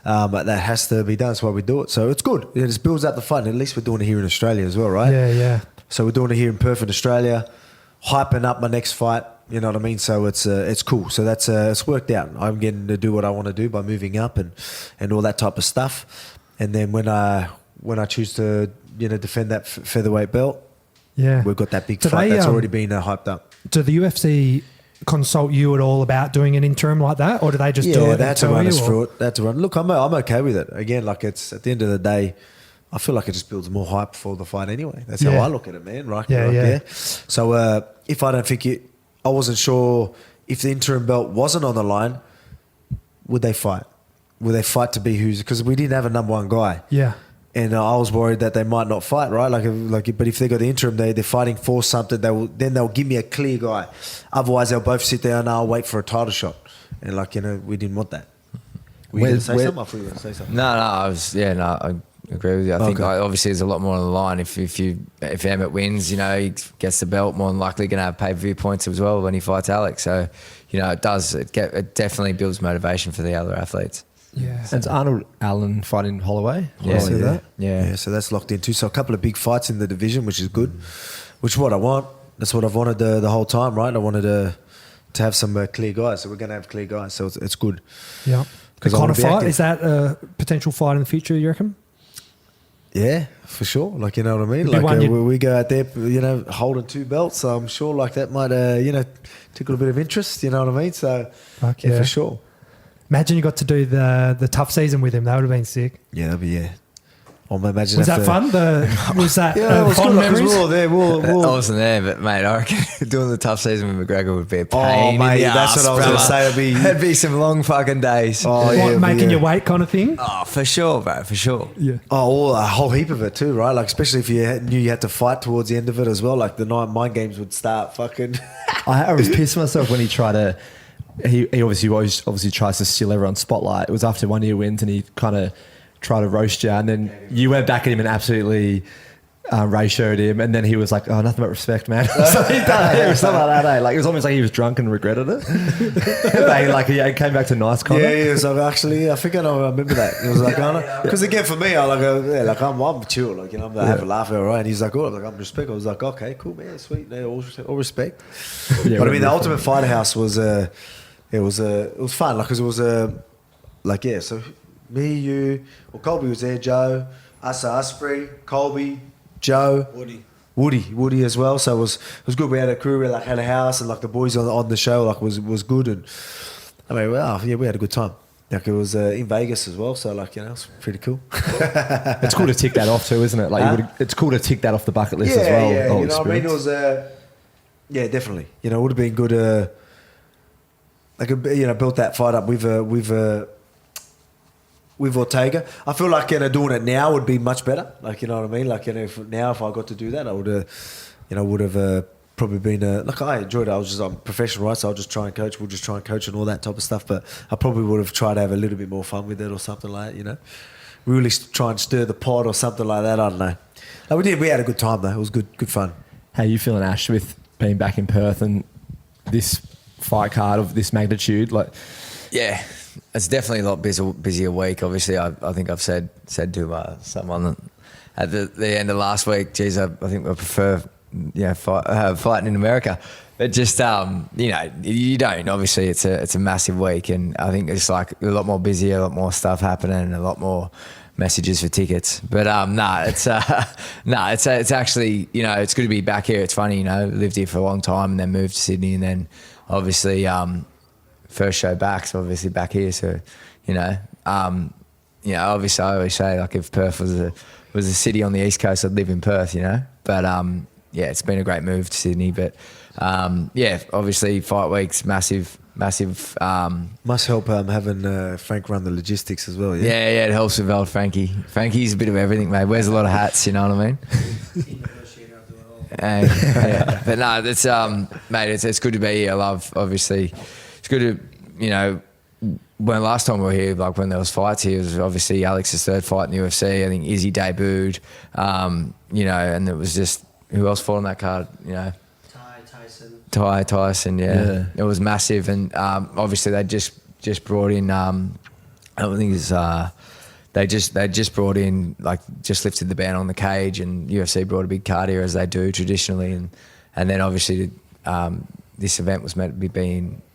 but that has to be done. That's why we do it. So it's good. It just builds up the fight. And at least we're doing it here in Australia as well, right? Yeah, yeah. So we're doing it here in Perth, in Australia, hyping up my next fight. You know what I mean? So it's cool. So that's it's worked out. I'm getting to do what I want to do by moving up and all that type of stuff. And then when I choose to, you know, defend that featherweight belt, Yeah. we've got that big Do fight they, that's already been hyped up. Do the UFC consult you at all about doing an interim like that, or do they just do it? They had and to tell run you, us or- through it. They had to run. Look, I'm okay with it. Again, like, it's at the end of the day, I feel like it just builds more hype for the fight anyway. That's how Yeah. I look at it, man. Right? Yeah, Right yeah. there. So if I don't think it, I wasn't sure if the interim belt wasn't on the line, would they fight? Would they fight to be who's? Because we didn't have a number one guy. Yeah. And I was worried that they might not fight, right? But if they got the interim, they're fighting for something. They'll give me a clear guy. Otherwise, they'll both sit there and I'll wait for a title shot. And, like, you know, we didn't want that. Were you going to say something? I thought you were going to say something. No, I agree with you. I think obviously there's a lot more on the line. If Emmett wins, you know, he gets the belt, more than likely going to have pay-per-view points as well when he fights Alex. So, you know, it definitely builds motivation for the other athletes. Yeah. And it's Arnold Allen fighting Holloway. Yeah. See that? Yeah. So that's locked in too. So a couple of big fights in the division, which is good. Which is what I want. That's what I've wanted the whole time, right? I wanted to have some clear guys. So we're going to have clear guys. So it's good. Yeah. The Because I wanna Connor be fight, active. is that a potential fight in the future, you reckon? Yeah, for sure. Like, you know what I mean? It'd be one Like, you'd- we go out there, you know, holding two belts. So I'm sure, like, that might, you know, tickle a bit of interest. You know what I mean? So, Fuck yeah, yeah. for sure. Imagine you got to do the tough season with him. That would have been sick. Yeah, that'd be, yeah. Or imagine Was that after- fun? Was that Yeah, it was fond good. Like, 'cause memories? we're all there. I wasn't there, but mate, I reckon doing the tough season with McGregor would be a pain. Oh, in mate, the that's arse, what I was going to brother. say. It'd be some long fucking days. Oh, What, yeah, making yeah. your weight kind of thing? Oh, for sure, bro, for sure. Yeah. Oh, a whole heap of it too, right? Like, especially if you knew you had to fight towards the end of it as well. Like, the night mind games would start fucking. I was pissed myself when he tried to. He obviously tries to steal everyone's spotlight. It was after 1 year wins, and he kind of tried to roast you, and then you went back at him and absolutely ratioed him, and then he was like, "Oh, nothing but respect, man." So he done it or something like that. Eh? Like, it was almost like he was drunk and regretted it. Like, he came back to nice Connor. Yeah. So actually, I think I remember that. It was like, because again, for me, I'm chill. Like, you know, I'm have a laugh, all right. And he's like, "Oh, like, I'm respect." I was like, "Okay, cool, man, sweet, man, all respect." Yeah, But I mean, the really Ultimate Fighter House was it was fun. Like, 'cause it was yeah. So me, you, well, Colby was there, Joe, Asa Osprey, Colby, Joe, Woody as well. So it was good. We had a crew. We had a house, and like the boys on the show was good. And I mean, well, yeah, we had a good time. Like, it was in Vegas as well. So, like, you know, it's pretty cool. It's cool to tick that off too, isn't it? Like, it's cool to tick that off the bucket list as well. Yeah, whole you know what I mean? It experience. was, yeah, definitely. You know, it would have been good. Like, you know, built that fight up with Ortega. I feel like, you know, doing it now would be much better. Like, you know what I mean? Like, you know, if I got to do that, I would have, probably been like, I enjoyed it. I'm professional, right? So I'll just try and coach. We'll just try and coach and all that type of stuff. But I probably would have tried to have a little bit more fun with it or something like that, you know? Really try and stir the pot or something like that. I don't know. Like, we had a good time though. It was good fun. How are you feeling, Ash, with being back in Perth and this fight card of this magnitude? Like, Yeah, it's definitely a lot busier week. Obviously, I think I've said to someone at the end of last week, geez, I think I prefer fighting in America. But just you don't. Obviously, it's a massive week, and I think it's like a lot more busy, a lot more stuff happening, a lot more messages for tickets. But it's actually it's good to be back here. It's funny, lived here for a long time and then moved to Sydney, and then obviously first show back, so obviously back here. So obviously I always say, like, if Perth was a city on the east coast, I'd live in Perth. But it's been a great move to Sydney. But obviously fight week's massive. Must help having Frank run the logistics as well. Yeah, it helps with old Frankie. Frankie's a bit of everything, mate. Wears a lot of hats, you know what I mean? But no, it's mate, it's good to be here. I love, obviously, it's good to, when last time we were here, like when there was fights here, it was obviously Alex's third fight in the UFC. I think Izzy debuted, and it was just, who else fought on that card, Tyson, yeah. It was massive, and obviously they just brought in. I don't think it's they just brought in, like, just lifted the ban on the cage, and UFC brought a big card here as they do traditionally, and then obviously this event was meant to be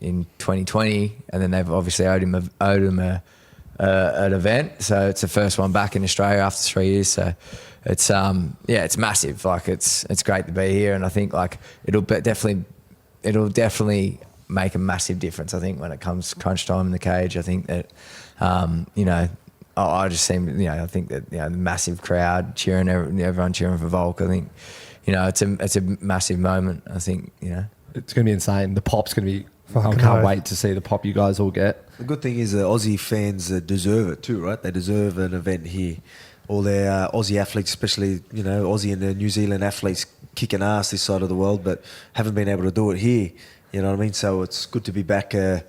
in 2020, and then they've obviously owed him an event, so it's the first one back in Australia after 3 years. So it's it's massive. Like, it's great to be here, and I think, like, it'll definitely make a massive difference. I think when it comes crunch time in the cage, I think that I just seem, I think that the massive crowd cheering, everyone cheering for Volk. I think it's a massive moment. I think it's going to be insane. The pop's going to be. I can't wait to see the pop you guys all get. The good thing is Aussie fans deserve it too, right? They deserve an event here. All their Aussie athletes, especially Aussie and New Zealand athletes, kicking ass this side of the world, but haven't been able to do it here. You know what I mean? So it's good to be back and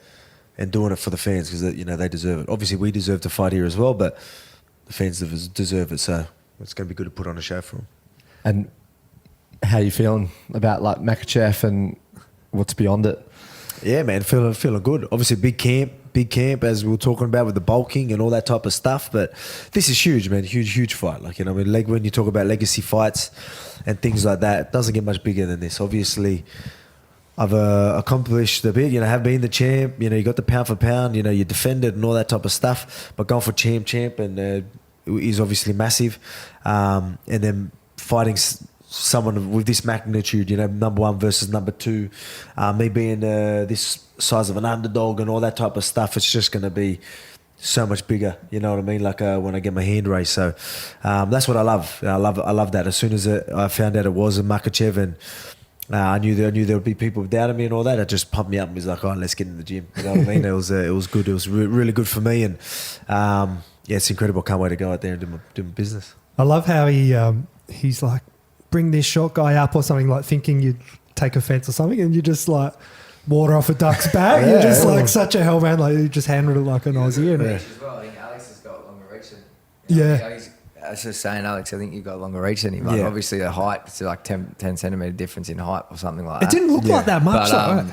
doing it for the fans, because they deserve it. Obviously, we deserve to fight here as well, but the fans deserve it. So it's going to be good to put on a show for them. And how are you feeling about, like, Makhachev and what's beyond it? Yeah, man, feeling good. Obviously, big camp, as we were talking about with the bulking and all that type of stuff. But this is huge, man. Huge fight. Like, when you talk about legacy fights and things like that, it doesn't get much bigger than this. Obviously, I've accomplished a bit. Have been the champ. You got the pound for pound. You defended and all that type of stuff. But going for champ, and is obviously massive. And then fighting someone with this magnitude, number one versus number two, me being this size of an underdog and all that type of stuff, it's just going to be so much bigger. You know what I mean? Like when I get my hand raised. So that's what I love. I love that. As soon as I found out it was a Makhachev, and I knew there would be people doubting me and all that, it just pumped me up and was like, oh, let's get in the gym. You know what I mean? It was good. It was really good for me, and it's incredible. Can't wait to go out there and do my business. I love how he's like, bring this short guy up or something, like thinking you'd take offense or something, and you just like water off a duck's back. You're just like such a hell man, like you just handled it like an Aussie. And as well, I think Alex has got longer reach than I was just saying, Alex, I think you've got longer reach than him. Like, obviously the height, it's like 10 centimetre difference in height or something like that. It didn't look like that much, though.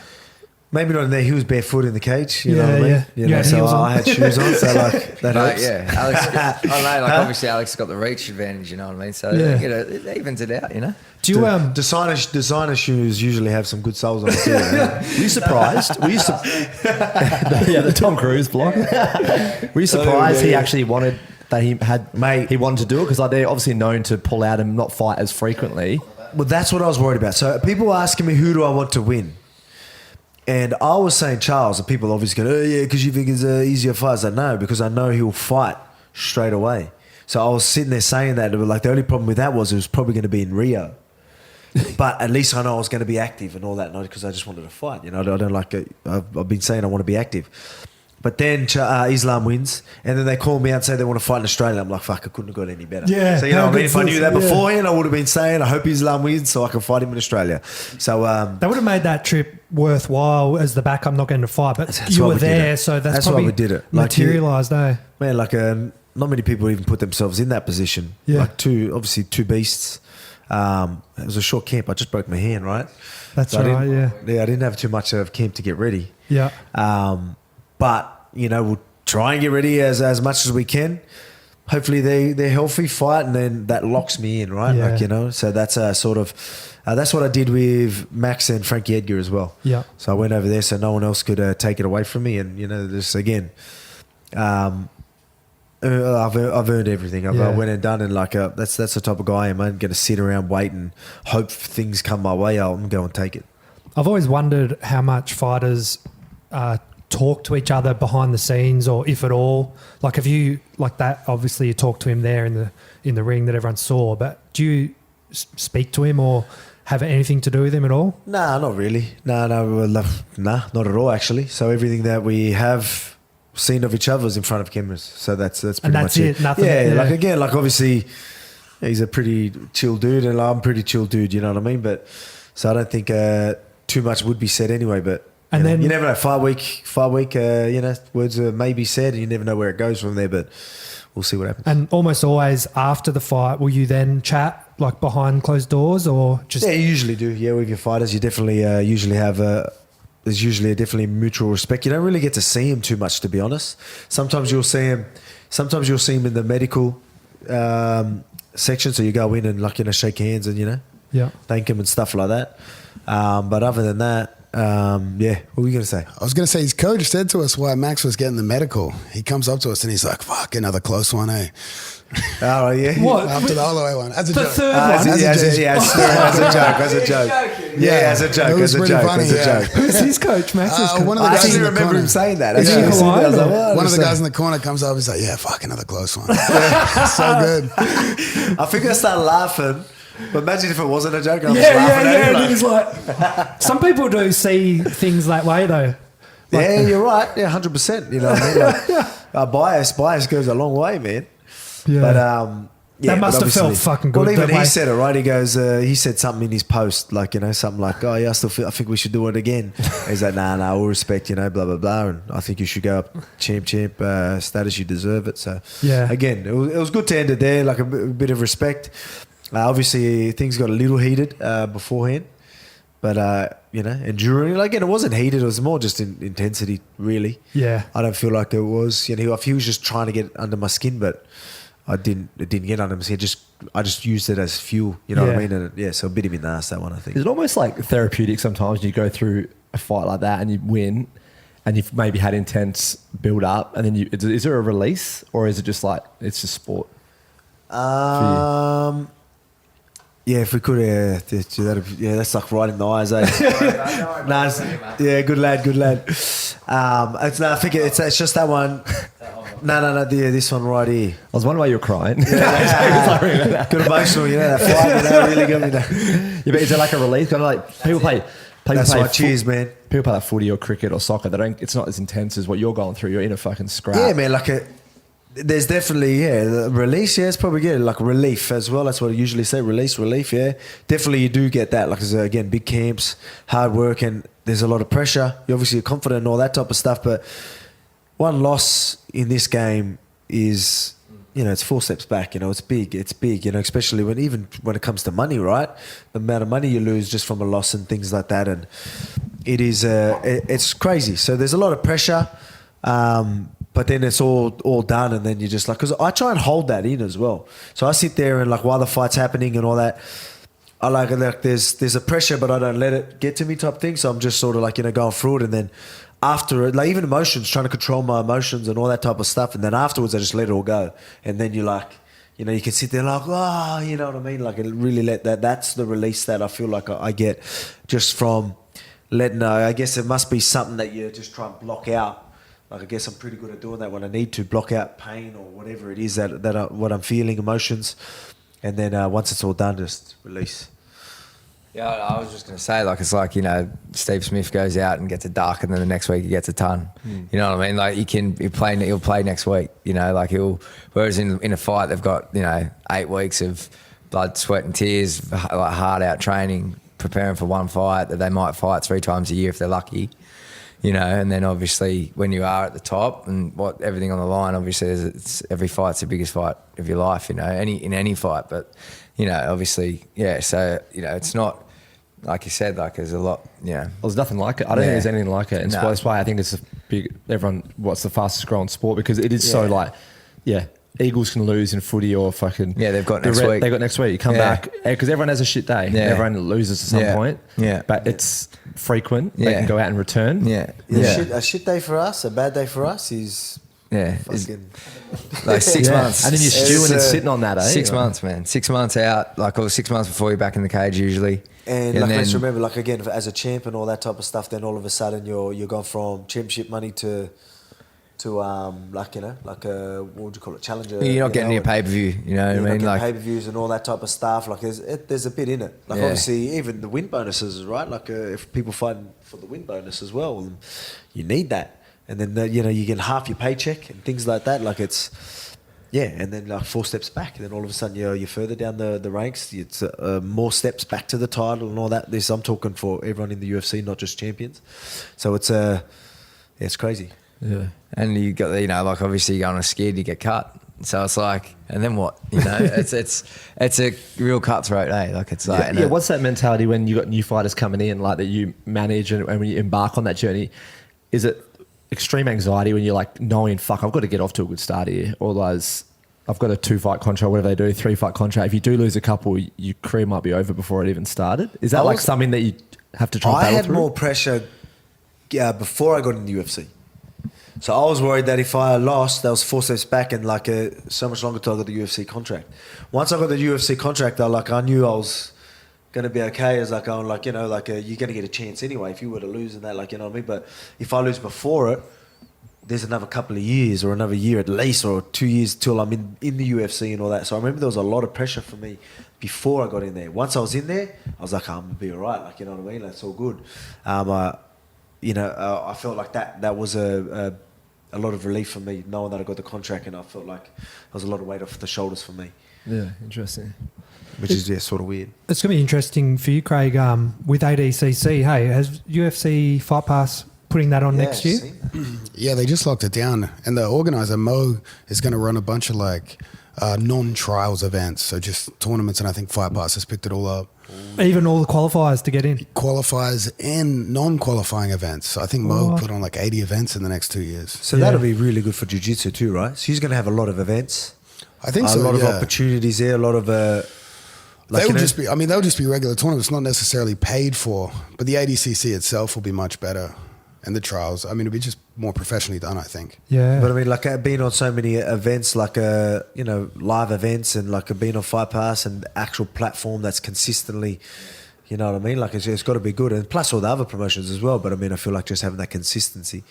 Maybe not in there. He was barefoot in the cage. You know what I mean? Yeah. So I had shoes on, so like that helps. Yeah, Alex. I don't know. Like, obviously, Alex has got the reach advantage. You know what I mean? So it evens it out. Do you designer shoes usually have some good soles on it too? Were you surprised? The Tom Cruise block. Were you surprised he actually wanted that he wanted to do it? Because they're obviously known to pull out and not fight as frequently. Well, that's what I was worried about. So people were asking me, who do I want to win? And I was saying Charles, and people obviously go, oh yeah, because you think he's an easier fight. I said, no, because I know he'll fight straight away. So I was sitting there saying that, like, the only problem with that was it was probably going to be in Rio. But at least I know I was going to be active and all that, not because I just wanted to fight. I don't like it. I've been saying I want to be active. But then Islam wins, and then they call me out and say they want to fight in Australia. I'm like, fuck, I couldn't have got any better. Yeah. So, what I mean? If I knew that beforehand, I would have been saying, I hope Islam wins so I can fight him in Australia. So they would have made that trip worthwhile as the backup not getting to fight, but you were there, so that's probably why we did it. Materialised, eh? Man, not many people even put themselves in that position. Yeah. Like two beasts. It was a short camp. I just broke my hand, right? That's right, yeah. Yeah, I didn't have too much of camp to get ready. Yeah. But, we'll try and get ready as much as we can. Hopefully they're healthy, fight, and then that locks me in, right? Yeah. Like, you know, so that's sort of that's what I did with Max and Frankie Edgar as well. Yeah. So I went over there so no one else could take it away from me, and you know, this again, I've earned everything. I went and done, and like that's the type of guy I am. I'm going to sit around, wait, and hope things come my way. I'm going to take it. I've always wondered how much fighters talk to each other behind the scenes, or if at all. Like, have you, like that, obviously you talked to him there in the ring that everyone saw, but do you speak to him or have anything to do with him at all? Nah, not really. Nah, not at all actually. So everything that we have seen of each other is in front of cameras. So that's pretty And that's much it, nothing. Yeah, Yeah. like again, like obviously he's a pretty chill dude, and I'm a pretty chill dude. You know what I mean? But so I don't think too much would be said anyway. But And then- you never know. Fight week. You know, words may be said, and you never know where it goes from there. But we'll see what happens. And almost always after the fight, will you then chat like behind closed doors, or just Yeah, you usually do. Yeah, with your fighters, you definitely usually have there's usually a definitely mutual respect. You don't really get to see him too much, to be honest. Sometimes you'll see him in the medical section. So you go in and like, you know, shake hands and, you know, yeah? thank him and stuff like that. But other than that, yeah, what were you going to say? I was going to say, his coach said to us while Max was getting the medical, he comes up to us and he's like, fuck, another close one, eh? Oh, yeah. What? After the Holloway one. As a The joke. third As one? a joke. Yeah, as a it joke. was pretty funny, yeah. Who's his coach, Max's coach? one of the I guys actually in the remember corner. him saying that. Is he Actually, Hawaiian I was like, or- what? One of the So- guys in the corner comes up, he's like, yeah, fuck, another close one. Yeah, so good. I think I started laughing. But imagine if it wasn't a joke. I was Yeah, laughing at him. And Like, he's like, some people do see things that way though. Like- yeah, you're right. Yeah, 100%. You know what I mean? Like, bias goes a long way, man. Yeah. But yeah, That must but have felt obviously- fucking good, Well, even that way. he said it, right? He goes, he said something in his post, like, you know, something like, oh yeah, I think we should do it again. He's like, nah, all respect, you know, blah blah blah, and I think you should go up champ status. You deserve it. So Yeah. again, it was good to end it there, like a bit of respect. Obviously, things got a little heated beforehand, but you know, and during, like, again, it wasn't heated. It was more just in intensity, really. Yeah. I don't feel like it was. You know, if he was just trying to get under my skin, but it didn't get under my skin. I just used it as fuel. You know what I Yeah. mean? And yeah, so a bit of an ass, that one, I think. Is it almost like therapeutic sometimes? You go through a fight like that and you win, and you've maybe had intense build up, and then is there a release, or is it just like it's just sport? Yeah, if we could, that's like right in the eyes, eh? Yeah, good lad. I think it's just that one. No, this one right here. I was wondering why you were crying. Good emotional, you know, that fight, you know, really got me there. Yeah, but is it like a release? Kind of like people play. That's right, cheers, man. People play like footy or cricket or soccer. They don't. It's not as intense as what you're going through. You're in a fucking scrap. Yeah, man, there's definitely, the release, yeah, it's probably good. Like relief as well. That's what I usually say, relief, yeah. Definitely you do get that. Like, again, big camps, hard work, and there's a lot of pressure. You're obviously confident and all that type of stuff, but one loss in this game is, you know, it's 4 steps back. You know, it's big, you know, especially when it comes to money, right? The amount of money you lose just from a loss and things like that. And it is, it's crazy. So there's a lot of pressure. But then it's all done, and then you're just like, because I try and hold that in as well. So I sit there and like while the fight's happening and all that, I like there's a pressure, but I don't let it get to me type thing. So I'm just sort of like, you know, going through it, and then after it, like even emotions, trying to control my emotions and all that type of stuff, and then afterwards I just let it all go, and then you're like, you know, you can sit there like, oh, you know what I mean, like really let that's the release that I feel like I get just from letting. I guess it must be something that you just try and block out. Like, I guess I'm pretty good at doing that when I need to block out pain or whatever it is what I'm feeling, emotions. And then once it's all done, just release. Yeah, I was just going to say, like, it's like, you know, Steve Smith goes out and gets a duck, and then the next week he gets a ton. You know what I mean? Like, he'll play next week, you know, like whereas in a fight, they've got, you know, 8 weeks of blood, sweat and tears, like hard out training, preparing for one fight that they might fight 3 times a year if they're lucky. You know, and then obviously when you are at the top and everything on the line, obviously it's every fight's the biggest fight of your life, you know, in any fight. But, you know, obviously, yeah, so, you know, it's not, like you said, like there's a lot, you know. There's nothing like it. I don't think there's anything like it. And No. that's why I think it's everyone, what's the fastest growing sport? Because it is so like, Eagles can lose in footy or fucking... Yeah, they've got next week. They've got next week. You come back... Because everyone has a shit day. Yeah. Everyone loses at some point. Yeah. But it's frequent. They can go out and return. A shit day for us, a bad day for us is... fucking... Like 6 months. And then you're stewing and sitting on that, 6 months, man. 6 months out, or 6 months before you're back in the cage usually. And like, let's remember, like, again, as a champ and all that type of stuff, then all of a sudden you're going from championship money to like, you know, like a, what would you call it, challenger. You're not getting your pay-per-view, you know what I mean? Like pay-per-views and all that type of stuff. Like there's a bit in it. Like obviously even the win bonuses, right? Like if people fight for the win bonus as well, then you need that. And then, you know, you get half your paycheck and things like that. Like it's, and then like 4 steps back. And then all of a sudden you're further down the ranks. It's more steps back to the title and all that. This I'm talking for everyone in the UFC, not just champions. So it's crazy. Yeah. And you got, you know, like obviously you go on a skid, you get cut. So it's like, and then what? You know, it's a real cutthroat, eh? Like it's like... what's that mentality when you got new fighters coming in, like that you manage and when you embark on that journey? Is it extreme anxiety when you're like knowing, fuck, I've got to get off to a good start here, or those, I've got a 2-fight contract, whatever they do, 3-fight contract. If you do lose a couple, your career might be over before it even started. Is that like something that you have to try and battle through? I had more pressure before I got in the UFC. So I was worried that if I lost, that was 4 steps back and like so much longer till I got the UFC contract. Once I got the UFC contract, I knew I was going to be okay. As like, I'm like, you know, like you're going to get a chance anyway if you were to lose and that, like, you know what I mean? But if I lose before it, there's another couple of years or another year at least or 2 years till I'm in the UFC and all that. So I remember there was a lot of pressure for me before I got in there. Once I was in there, I was like, I'm going to be all right. Like, you know what I mean? That's all good. You know, I felt like that was a lot of relief for me knowing that I got the contract, and I felt like there was a lot of weight off the shoulders for me. Yeah, interesting. Which is sort of weird. It's going to be interesting for you, Craig, with ADCC. Hey, has UFC Fight Pass putting that on next year? Yeah, they just locked it down. And the organizer, Mo, is going to run a bunch of like non-trials events. So just tournaments, and I think Fight Pass has picked it all up. Even all the qualifiers to get in? Qualifiers and non-qualifying events. So I think Mo put on like 80 events in the next 2 years. So that'll be really good for jiu-jitsu too, right? So he's going to have a lot of events. I think so, a lot of opportunities there, a lot of... they'll just be regular tournaments, not necessarily paid for, but the ADCC itself will be much better. And the trials, I mean, it'll be just more professionally done, I think. Yeah. But I mean, like being on so many events, like, you know, live events and like being on Fight Pass and actual platform that's consistently, you know what I mean? Like it's got to be good. And plus all the other promotions as well. But I mean, I feel like just having that consistency.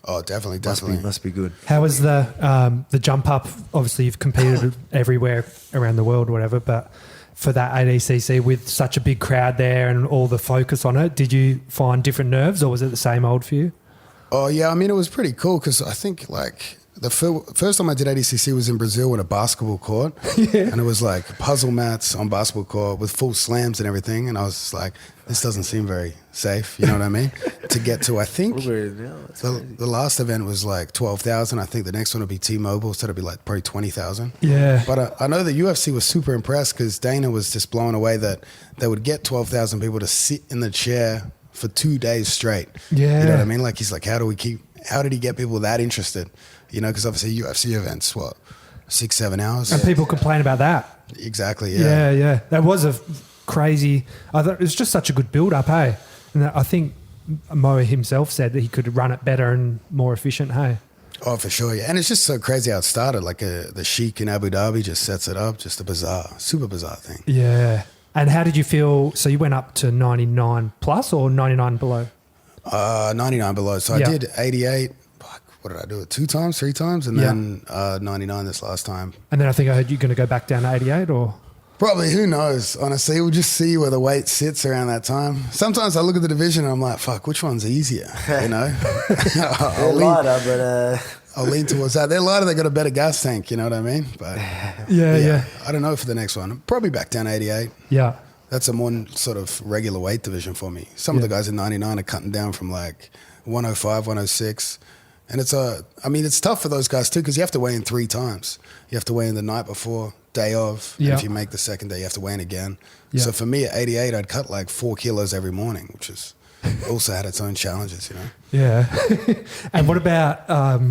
Oh, definitely. Must be good. How was the jump up? Obviously, you've competed everywhere around the world, whatever, but for that ADCC with such a big crowd there and all the focus on it, did you find different nerves or was it the same old for you? Oh, yeah. I mean, it was pretty cool because I think like the first time I did ADCC was in Brazil with a basketball court. And it was like puzzle mats on basketball court with full slams and everything. And I was just like, this doesn't seem very safe. You know what I mean? To get to, I think the last event was like 12,000. I think the next one would be T-Mobile. So it'll be like probably 20,000. Yeah. But I know the UFC was super impressed because Dana was just blown away that they would get 12,000 people to sit in the chair for 2 days straight. Yeah. You know what I mean? Like he's like, how did he get people that interested? You know, because obviously UFC events, 6-7 hours. And people complain about that. Exactly, yeah. Yeah. That was a crazy... I thought it was just such a good build-up, hey? And I think Mo himself said that he could run it better and more efficient, hey? Oh, for sure, yeah. And it's just so crazy how it started. Like the Sheikh in Abu Dhabi just sets it up. Just a super bizarre thing. Yeah. And how did you feel? So you went up to 99 plus or 99 below? 99 below. So I did 88. What did I do it? 2 times, 3 times? And then 99 this last time. And then I think I heard you're going to go back down to 88 or? Probably, who knows? Honestly, we'll just see where the weight sits around that time. Sometimes I look at the division and I'm like, fuck, which one's easier? You know? They're lighter, but... I'll lean towards that. They're lighter, they got a better gas tank, you know what I mean? But yeah. I don't know for the next one. Probably back down 88. Yeah. That's a more sort of regular weight division for me. Some of the guys in 99 are cutting down from like 105, 106. And it's tough for those guys too because you have to weigh in 3 times. You have to weigh in the night before, day of. And if you make the second day, you have to weigh in again. So for me at 88, I'd cut like 4 kilos every morning, which is also had its own challenges, you know. Yeah. And what about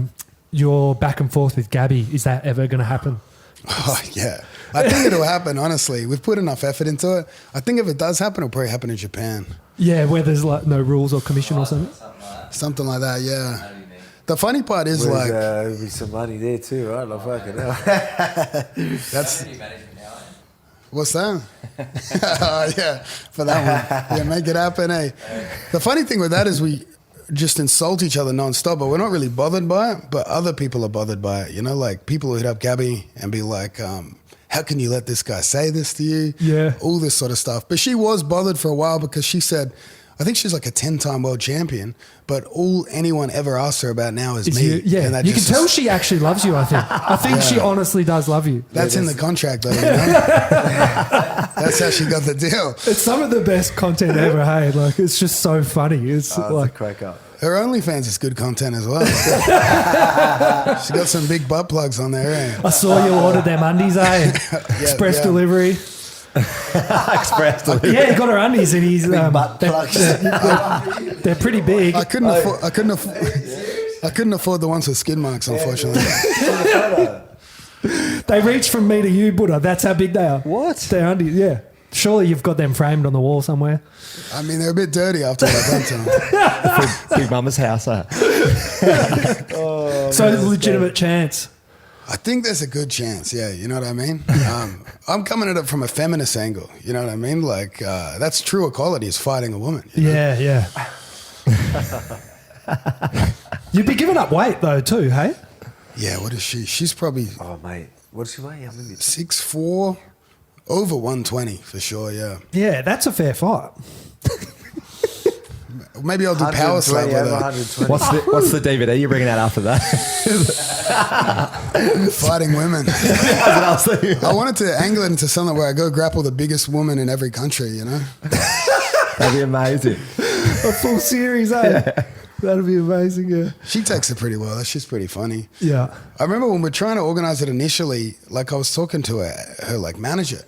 your back and forth with Gabby? Is that ever going to happen? Oh, yeah. I think it'll happen, honestly. We've put enough effort into it. I think if it does happen, it'll probably happen in Japan. Yeah, where there's like no rules or commission or something. Something like that, yeah. The funny part is There'll be some money there too, right? Like fucking hell. that's what's that? Yeah, for that one. Yeah, make it happen, eh? The funny thing with that is we just insult each other nonstop, but we're not really bothered by it. But other people are bothered by it. You know, like people who hit up Gabby and be like, how can you let this guy say this to you? Yeah. All this sort of stuff. But she was bothered for a while because she said, I think she's like a 10-time world champion, but all anyone ever asks her about now is me. You, yeah, And that you can just tell she actually loves you, I think. I think she honestly does love you. That's in the contract, though. You know? That's how she got the deal. It's some of the best content ever, hey? Like, it's just so funny. It's like, crack up. Her OnlyFans is good content as well. She got some big butt plugs on there, eh? I saw you ordered them undies, eh? Express yeah. delivery. Express delivery. Yeah, he got her undies and he's butt plugs. they're pretty big. I couldn't afford the ones with skid marks, unfortunately. They reach from me to you, Buddha. That's how big they are. What? They're undies, yeah. Surely you've got them framed on the wall somewhere. I mean, they're a bit dirty after what I've done to them. Big Mama's house. So legitimate chance. I think there's a good chance, yeah, you know what I mean? I'm coming at it from a feminist angle, you know what I mean? Like, that's true equality is fighting a woman. You know? Yeah. You'd be giving up weight though too, hey? Yeah, what is she? She's probably Oh mate, what does she weigh? How many? 6'4", over 120 for sure, yeah. Yeah, that's a fair fight. Maybe I'll do power slam with over her. 120. What's the DVD you're bringing out after that? Fighting women. That's what I was thinking. I wanted to angle it into something where I go grapple the biggest woman in every country, you know? That'd be amazing. A full series, eh? That'd be amazing, yeah. She takes it pretty well. That shit's pretty funny. Yeah. I remember when we were trying to organize it initially, like I was talking to her like manager,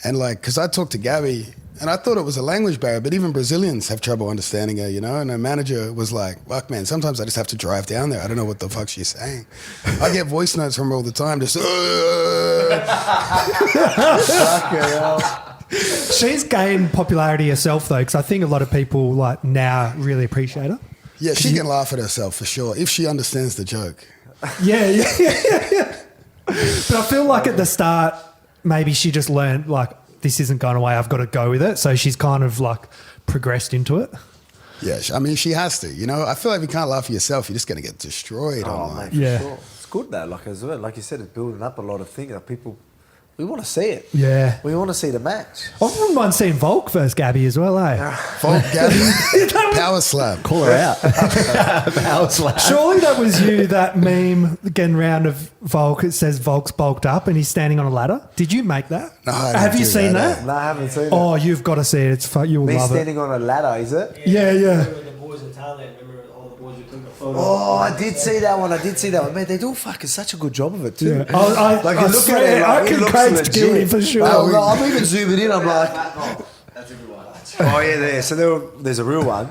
and like, because I talked to Gabby, and I thought it was a language barrier, but even Brazilians have trouble understanding her, you know? And her manager was like, fuck, man, sometimes I just have to drive down there. I don't know what the fuck she's saying. I get voice notes from her all the time, just, She's gained popularity herself though, because I think a lot of people like now really appreciate her. yeah, she can laugh at herself for sure, if she understands the joke. Yeah. But I feel like at the start, maybe she just learned like, this isn't going away, I've got to go with it. So she's kind of like progressed into it. Yeah, I mean, she has to, you know? I feel like if you can't laugh at yourself, you're just going to get destroyed Oh online. mate, for Yeah. sure. It's good though, like as well. Like you said, it's building up a lot of things. Like people, we want to see it. Yeah. We want to see the match. I wouldn't mind seeing Volk versus Gabby as well, eh? Volk, Gabby, power slap. Call her out. Power slap. Surely that was you, that meme getting round of Volk. It says Volk's bulked up and he's standing on a ladder. Did you make that? No, I didn't Have you do seen that, that? No, I haven't seen it. Oh, you've got to see it. You'll Me love it. standing on a ladder, is it? Yeah. The boys in Thailand, remember all the boys who took the photo? Oh, I did see that one. Man, they do fucking such a good job of it too. Yeah. I Like you look swear, at it, like, I it can looks Craig's legit. guilty for sure. I'm even zooming in. I'm like, That's everyone. oh yeah, there. So there's a real one,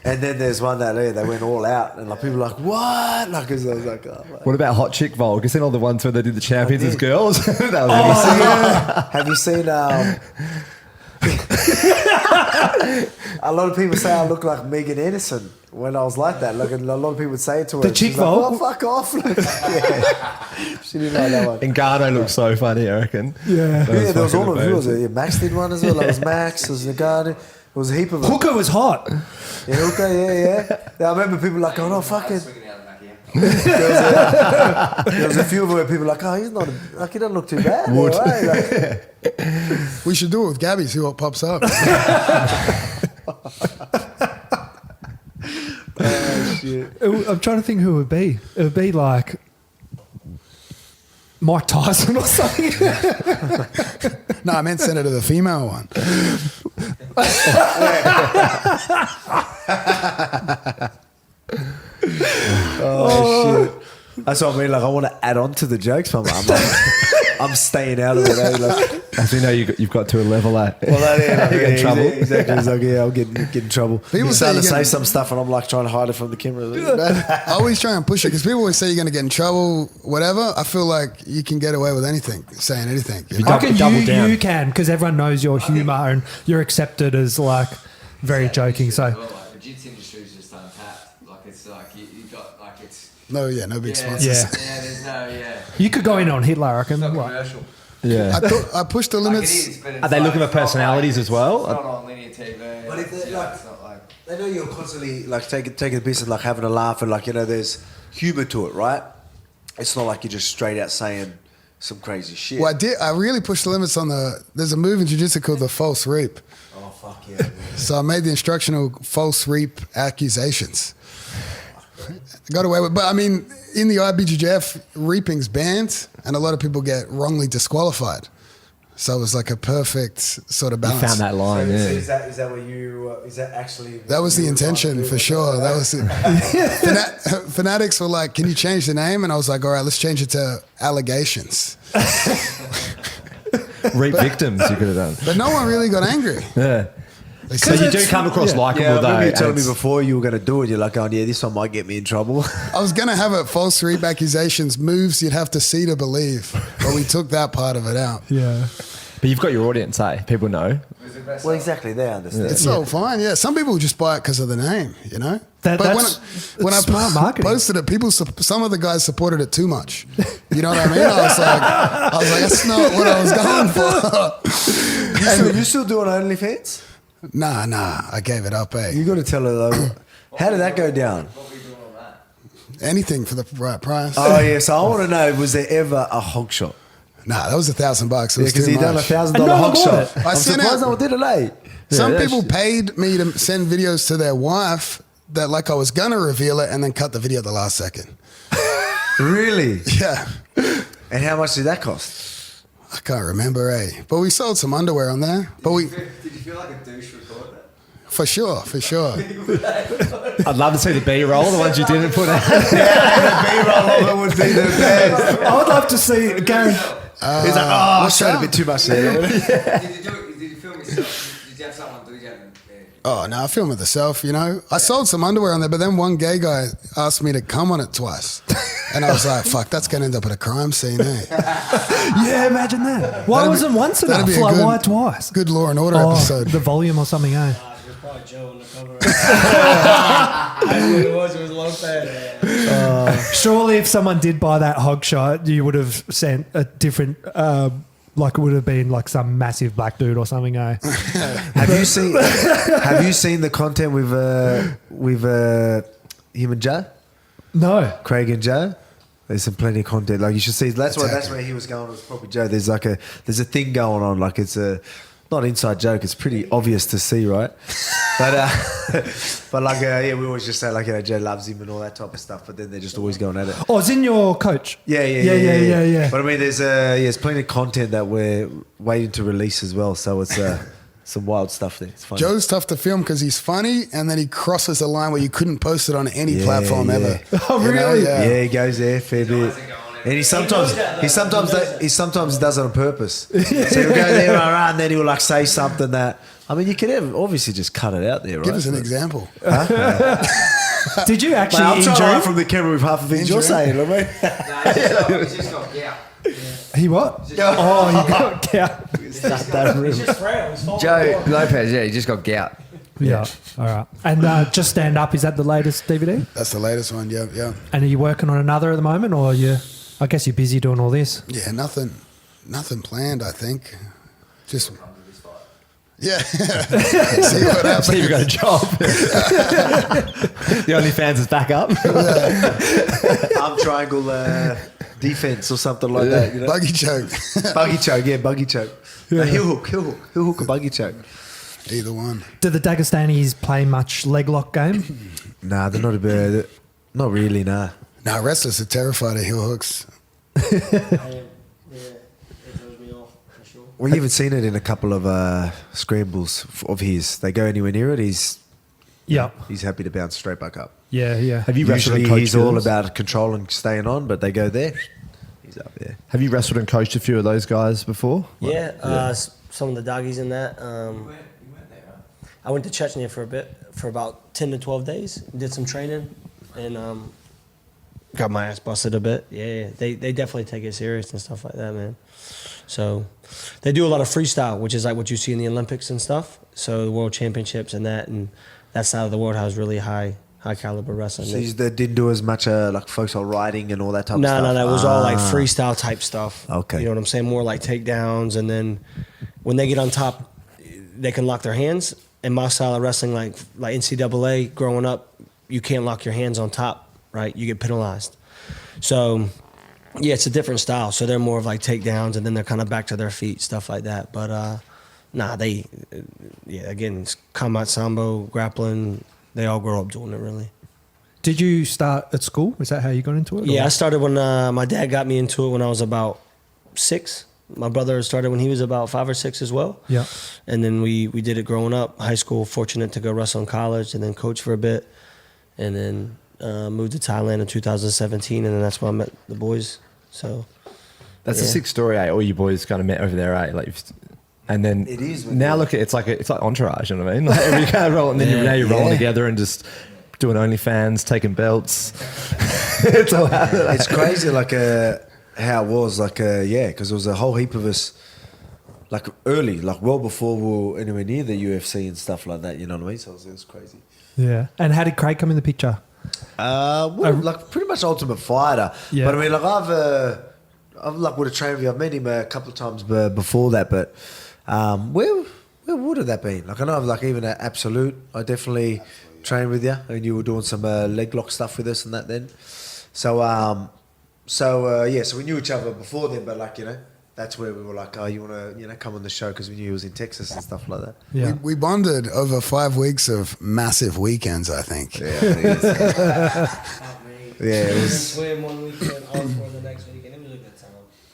and then there's one that they went all out, and like people are like, what? Like, 'cause I was like, oh, man. What about Hot Chick Volk? You seen all the ones where they did the champions I as did. girls? That was Have you seen? A lot of people say I look like Megan Anderson when I was like that. Like a lot of people would say it to her. The chick She's like, Volk? oh, fuck off. Yeah. She didn't like that one. Ngannou looked so funny, I reckon. Yeah. Yeah, there was fucking all of you. amazing. Max did one as well. There was Max, there was Ngannou. There was a heap of them. Hooker was hot. Yeah, Hooker, yeah. I remember people like, oh no, fuck it. There was a few of them where people were like, oh, he's not, he doesn't look too bad. Wood. Right? Like, We should do it with Gabby, see what pops up. I'm trying to think who it would be. It would be like Mike Tyson or something. No, I meant send it to the female one. oh, shit. That's what I mean. Like, I want to add on to the jokes, I'm like, I'm staying out of it. Eh? Like, As we know, you've got to a level at. well, You get in trouble. Exactly. He's like, yeah, I'll get in trouble. People He's say starting to you say get- some stuff, and I'm like trying to hide it from the camera. I always try and push it because people always say you're going to get in trouble, whatever. I feel like you can get away with anything, saying anything. You know? I reckon double down. you can, because everyone knows your humour and you're accepted as like very joking. So Well, like, the jiu-jitsu industry is just untapped. Like it's like you got like it's No big sponsors. Yeah. there's no you could go in on Hitler, I reckon. It's not Like, commercial. Yeah. I pushed the Like it limits. is, but it's Are they looking like- for personalities it's as well? It's not on linear TV. But if they're it's, like- it's not like They know you're constantly like taking the piss and like having a laugh and like there's humour to it, right? It's not like you're just straight out saying some crazy shit. Well, I really pushed the limits on there's a move in jiu-jitsu called the false reap. Oh fuck yeah! So I made the instructional false reap accusations. Got away with, but I mean, in the IBJJF, reaping's banned, and a lot of people get wrongly disqualified. So it was like a perfect sort of You balance. found that line, So yeah. is that what you? Is that actually? That was the intention for sure. That was it. Fanatics were like, "Can you change the name?" And I was like, "All right, let's change it to allegations." Reap victims, you could have done. But no one really got angry. Yeah. They So said you do come across likable, Yeah, I though. remember you and telling me it's- before you were going to do it. You're like, oh yeah, this one might get me in trouble. I was gonna have it false reap accusations, moves you'd have to see to believe, but we took that part of it out. yeah. But you've got your audience, eh? People know. Well, exactly. They understand. It's so fine, yeah. Some people just buy it because of the name, you know. But when that's I smart marketing. posted it, some of the guys supported it too much. You know what I mean? I was like, that's not what I was going for. You still doing OnlyFans? Nah, I gave it up. You got to tell her though. How did that go down? Anything for the right price. Oh yeah. So I want to know: was there ever a hog shot? Nah, that was $1,000. It was Because too he done much. $1,000 And no one hog bought shot. it. I I'm sent surprised out- no one did it, eh? Some Yeah, people that's- paid me to send videos to their wife that like I was gonna reveal it and then cut the video at the last second. Really? Yeah. And how much did that cost? I can't remember, But we sold some underwear on there. But we, Did you feel like a douche recording that? for sure. I'd love to see the B-roll, the ones you didn't put out. B-roll would be the best. I would love to see Gary. He's like, oh, I showed a bit too much there. Did you film yourself? Did you have someone do that? Oh, no, I film it myself, you know. I sold some underwear on there, but then one gay guy asked me to come on it twice. And I was like, fuck, that's going to end up at a crime scene, Yeah, imagine that. Why That'd wasn't be- once that'd enough? be a Like, good- why twice? Good Law and Order Oh, episode. the volume or something, eh? It was probably Joe on the cover. It was a long time. Surely, if someone did buy that hog shot, you would have sent a different, like it would have been like some massive black dude or something, eh? Have you seen the content with him and Joe? No. Craig and Joe? There's some plenty of content. Like you should see. That's where he was going. It was probably Joe. There's a thing going on. Like it's a not inside joke. It's pretty obvious to see, right? But like yeah, we always just say like Joe loves him and all that type of stuff. But then they're just always going at it. Oh, it's in your coach. Yeah. But I mean, there's plenty of content that we're waiting to release as well. So it's some wild stuff there. It's funny. Joe's tough to film because he's funny, and then he crosses a line where you couldn't post it on any Yeah, platform yeah. ever. Oh, You know? really? Yeah. Yeah, he goes there a fair bit. And he sometimes does it on purpose. So he'll go there, and then he'll like say something that you can obviously just cut it out there, right? Give us an example. Did you Mate, actually I'm trying to injure hide him? from the camera with half the things you're Injury? saying, I mean. No, he's just got gout. He what? Oh, he got gout. He's just frail. He's falling Joe apart. Lopez, yeah, he just got gout. Yeah. All right. And Just Stand Up, is that the latest DVD? That's the latest one. Yeah. And are you working on another at the moment, or I guess you're busy doing all this? Yeah, nothing planned, I think. Just yeah. See what happens. See, you've got a job. The OnlyFans is back up. Arm triangle defense or something like that. You know? Buggy choke. Buggy choke, yeah, buggy choke. No, heel hook, a buggy choke. Either one. Do the Dagestanis play much leg lock game? Nah, they're not a bit. Not really, nah. Now wrestlers are terrified of heel hooks. I am. Yeah, it throws me off for sure. Well, you haven't seen it in a couple of scrambles of his. They go anywhere near it, he's happy to bounce straight back up. Yeah. Have you wrestled Usually in coach he's all gyms? about controlling, staying on, but they go there. He's up there. Have you wrestled and coached a few of those guys before? Yeah, some of the doggies in that. I went to Chechnya for a bit, for about 10 to 12 days. Did some training and got my ass busted a bit. Yeah, they definitely take it serious and stuff like that, man. So they do a lot of freestyle, which is like what you see in the Olympics and stuff. So the World Championships and that side of the world has really high caliber wrestling. So they didn't do as much like focus on riding and all that type of stuff? No, it was all like freestyle type stuff. Okay. You know what I'm saying? More like takedowns, and then when they get on top, they can lock their hands. In my style of wrestling, like NCAA, growing up, you can't lock your hands on top, right? You get penalized. So, yeah, it's a different style. So they're more of like takedowns, and then they're kind of back to their feet, stuff like that. But, again, it's combat sambo, grappling. They all grow up doing it, really. Did you start at school? Is that how you got into it? Yeah, or? I started when my dad got me into it when I was about 6. My brother started when he was about 5 or 6 as well. Yeah. And then we did it growing up. High school, fortunate to go wrestle in college and then coach for a bit. And then moved to Thailand in 2017, and then that's where I met the boys. So That's a sick story, eh? All you boys kind of met over there, eh? Like, and then It is. now look at it's like Entourage, you know what I mean? Like every kind of roll, and then now you're rolling together and just doing OnlyFans, taking belts. It's all It's crazy, like how it was, like because there was a whole heap of us, like early, like well before we were anywhere near the UFC and stuff like that. You know what I mean? So it was crazy. Yeah. And how did Craig come in the picture? Like pretty much Ultimate Fighter. Yeah. But I mean, like I've like would have trained with you. I've met him a couple of times before that, but where would have that been? Like I know, like even at Absolute, I definitely trained with you, and you were doing some leg lock stuff with us and that then. So so we knew each other before then, but like that's where we were like, oh, you want to come on the show because we knew he was in Texas and stuff like that. Yeah. We bonded over 5 weeks of massive weekends, I think. Yeah, it was. swim one weekend, on for the next weekend.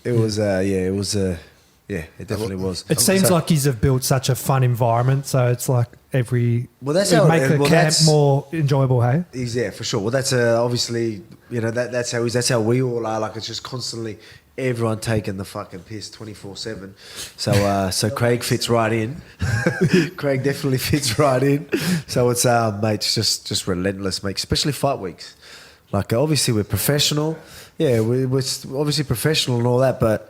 It was a good time. It definitely was. It seems So- like you've built such a fun environment, so it's like Well, that's it how make the camp that's, more enjoyable, hey? Yeah, for sure. Well, that's obviously that's how we all are. Like it's just constantly everyone taking the fucking piss 24/7. So Craig fits right in. Craig definitely fits right in. So it's mate, it's just relentless, mate. Especially fight weeks. Like obviously we're professional. Yeah, we're obviously professional and all that, but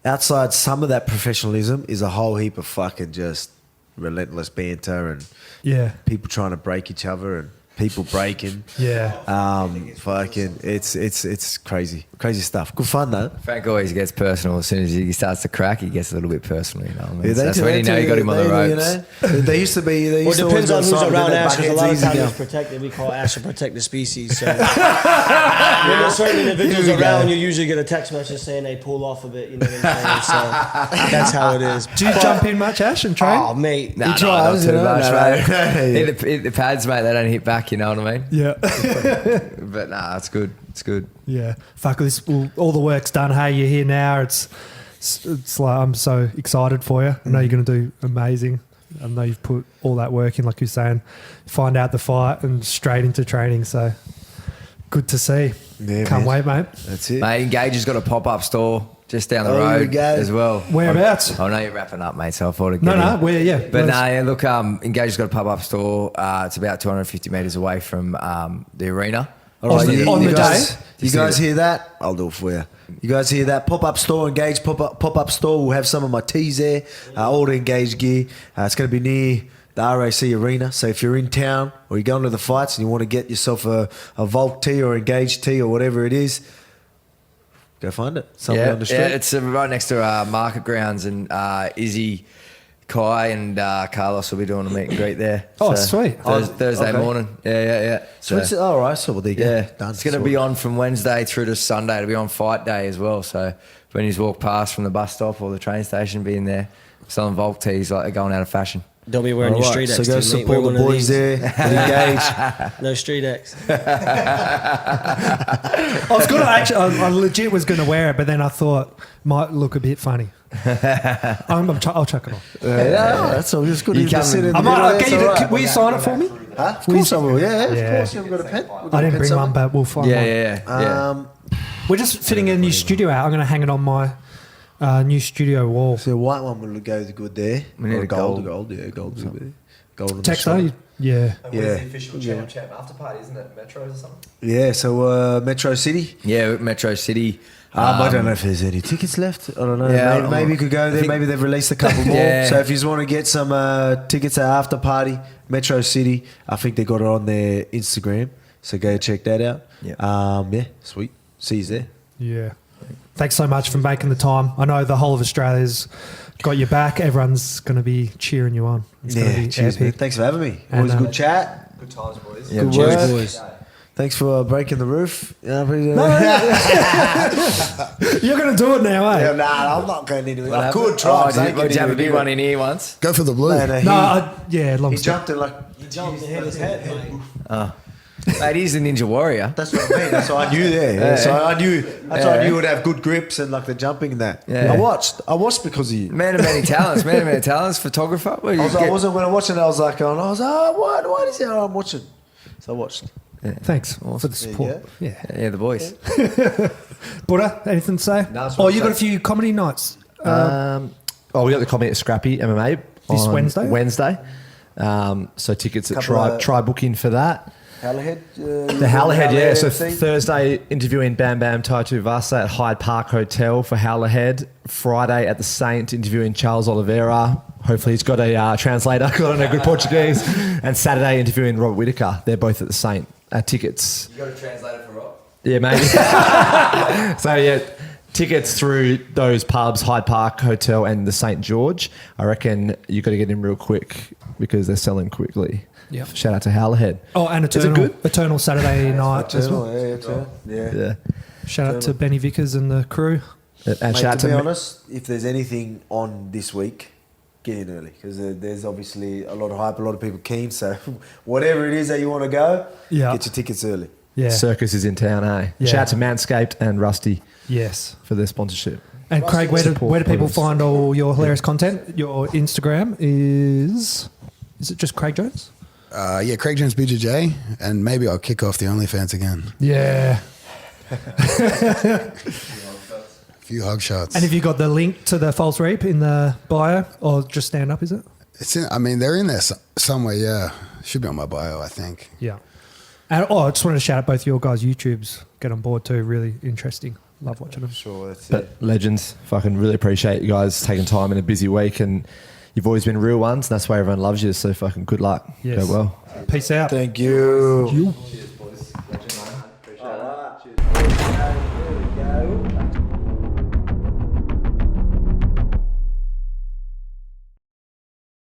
outside some of that professionalism is a whole heap of fucking just relentless banter and Yeah. people trying to break each other and people breaking. Yeah. Fucking, it's crazy stuff. Good fun though. Frank always gets personal as soon as he starts to crack. He gets a little bit personal, you know. What I mean? Yeah, So that's when you know you got him on the ropes. They used to be. They Well, used it to depends on always who's go around silent, Ash, but because a lot of easy times now. he's protected. We call Ash to protect the species. So when there's certain individuals around, you usually get a text message saying they pull off a bit. You know what I'm saying? So that's how it is. Do you jump in much, Ash, and train? Oh, mate. No, He tries, not too much, mate. mate. Hit the pads, mate. They don't hit back. You know what I mean? Yeah. But nah, it's good. It's good. Yeah. Fuck this. All the work's done. Hey, you're here now. It's like I'm so excited for you. I know you're going to do amazing. I know you've put all that work in, like you're saying. Find out the fight and straight into training. So good to see. Yeah, Can't man. wait, mate. That's it. Mate, Engage has got a pop-up store just down the Oh, here we road go. as well. Whereabouts? I know you're wrapping up, mate, so I thought I'd No, get no. in. Where? Yeah. But no, yeah, look, Engage has got a pop-up store. It's about 250 metres away from the arena. All right, On the guys, day? you guys hear that? I'll do it for you. You guys hear that? Pop-up store, Engage pop-up store. We'll have some of my tees there, all the Engage gear. It's going to be near the RAC arena. So if you're in town or you're going to the fights and you want to get yourself a Volk tee or Engage tee or whatever it is, go find it. Somewhere on the street. Yeah, it's right next to Market Grounds, and Izzy, Kai, and Carlos will be doing a meet and greet there. Oh, sweet. Thursday okay. morning. Yeah. So it's all right. So there you go. Yeah, Done. it's going to be on from Wednesday through to Sunday. It'll be on fight day as well. So when you walk past from the bus stop or the train station, being there, selling Volk tees like they're going out of fashion. Don't be wearing All your right, street so X. go too, mate. support Wear the one of boys these. there. Engage. No street X. I was going to actually, I legit was going to wear it, but then I thought might look a bit funny. I'll chuck it on. Yeah, that's all. It's good. You You can come sit in the I might, middle. I'll That's get you all the, right. will you sign it for me? Huh? Of course I will. Yeah, Yeah. of course. You haven't got a pen. We've got I a didn't pen bring somewhere. one, but we'll find one. Yeah. We're just fitting a new studio out. I'm going to hang it on my new studio wall. So the white one will go good there. We need Or a gold. gold. Yeah, gold's good there. Gold on the Texo, shoulder. yeah. And Yeah. where's the official champ after party? Isn't it Metros or something? Yeah, so Metro City. Yeah, Metro City. I don't know if there's any tickets left. I don't know. Yeah, maybe you could go there. Maybe they've released a couple more. Yeah. So if you want to get some tickets at after party, Metro City, I think they got it on their Instagram. So go check that out. Yeah. Sweet. See you there. Yeah. Thanks so much for making the time. I know the whole of Australia's got your back. Everyone's going to be cheering you on. It's going to be cheers, man. epic. Thanks for having me. And, Always a good chat. Good times, boys. Yeah, Good cheers. work. Boys. Thanks for breaking the roof. Yeah, You're going to do it now, eh? nah, I'm not going into it. I happened? could try. Did you have a big one in here once? Go for the blue. Long he story. jumped in like. He jumped and hit his head, mate. Mate, he's a Ninja Warrior. That's what I mean. That's what I knew there. Yeah. So I knew. That's why I knew it would have good grips and like the jumping and that. Yeah. I watched because of you. Man of many talents. Man of many talents. Photographer. What, I wasn't when I watched it. I was like, why is it? I'm watching. So I watched. Thanks for the support. you Yeah. Yeah, the boys. Buddha, anything to say? No, it's Oh, what you I'm got a few comedy nights. We got the comedy at Scrappy MMA This on Wednesday? Wednesday. So tickets at Couple of- try booking for that. Howlerhead. The Howlerhead, yeah. So FC? Thursday interviewing Bam Bam Taitu Vasa at Hyde Park Hotel for Howlerhead. Friday at the Saint interviewing Charles Oliveira. Hopefully he's got a translator, got on a good Portuguese. And Saturday interviewing Robert Whittaker. They're both at the Saint. Tickets. You got a translator for Rob? Yeah, maybe. So yeah, tickets through those pubs, Hyde Park Hotel and the St. George. I reckon you got to get in real quick because they're selling quickly. Yeah. Shout out to Howlerhead. Oh, and Is it Eternal, good? Eternal Saturday night as well. Yeah. Yeah. Shout out to Benny Vickers and the crew. And Mate, shout out to be to honest, if there's anything on this week, get in early because there's obviously a lot of hype, a lot of people keen. So whatever it is that you want to go, Yeah. get your tickets early. Yeah. Circus is in town, eh? Yeah. Shout out to Manscaped and Rusty Yes. for their sponsorship. And Craig, where do people Supporters. find all your hilarious content? Your Instagram is it just Craig Jones? Yeah, Craig Jones BJJ, and maybe I'll kick off the OnlyFans again. Yeah. A few hug shots. And have you got the link to the False Reap in the bio or just stand up, is it? It's in, I mean, they're in there somewhere. Yeah, should be on my bio, I think. Yeah. And I just wanted to shout out both your guys' YouTubes. Get on board too. Really interesting. Love watching them. Sure, that's But legends, fucking really appreciate you guys taking time in a busy week, and you've always been real ones, and that's why everyone loves you. So fucking good luck. Yes. Go well. Peace out. Thank you. You.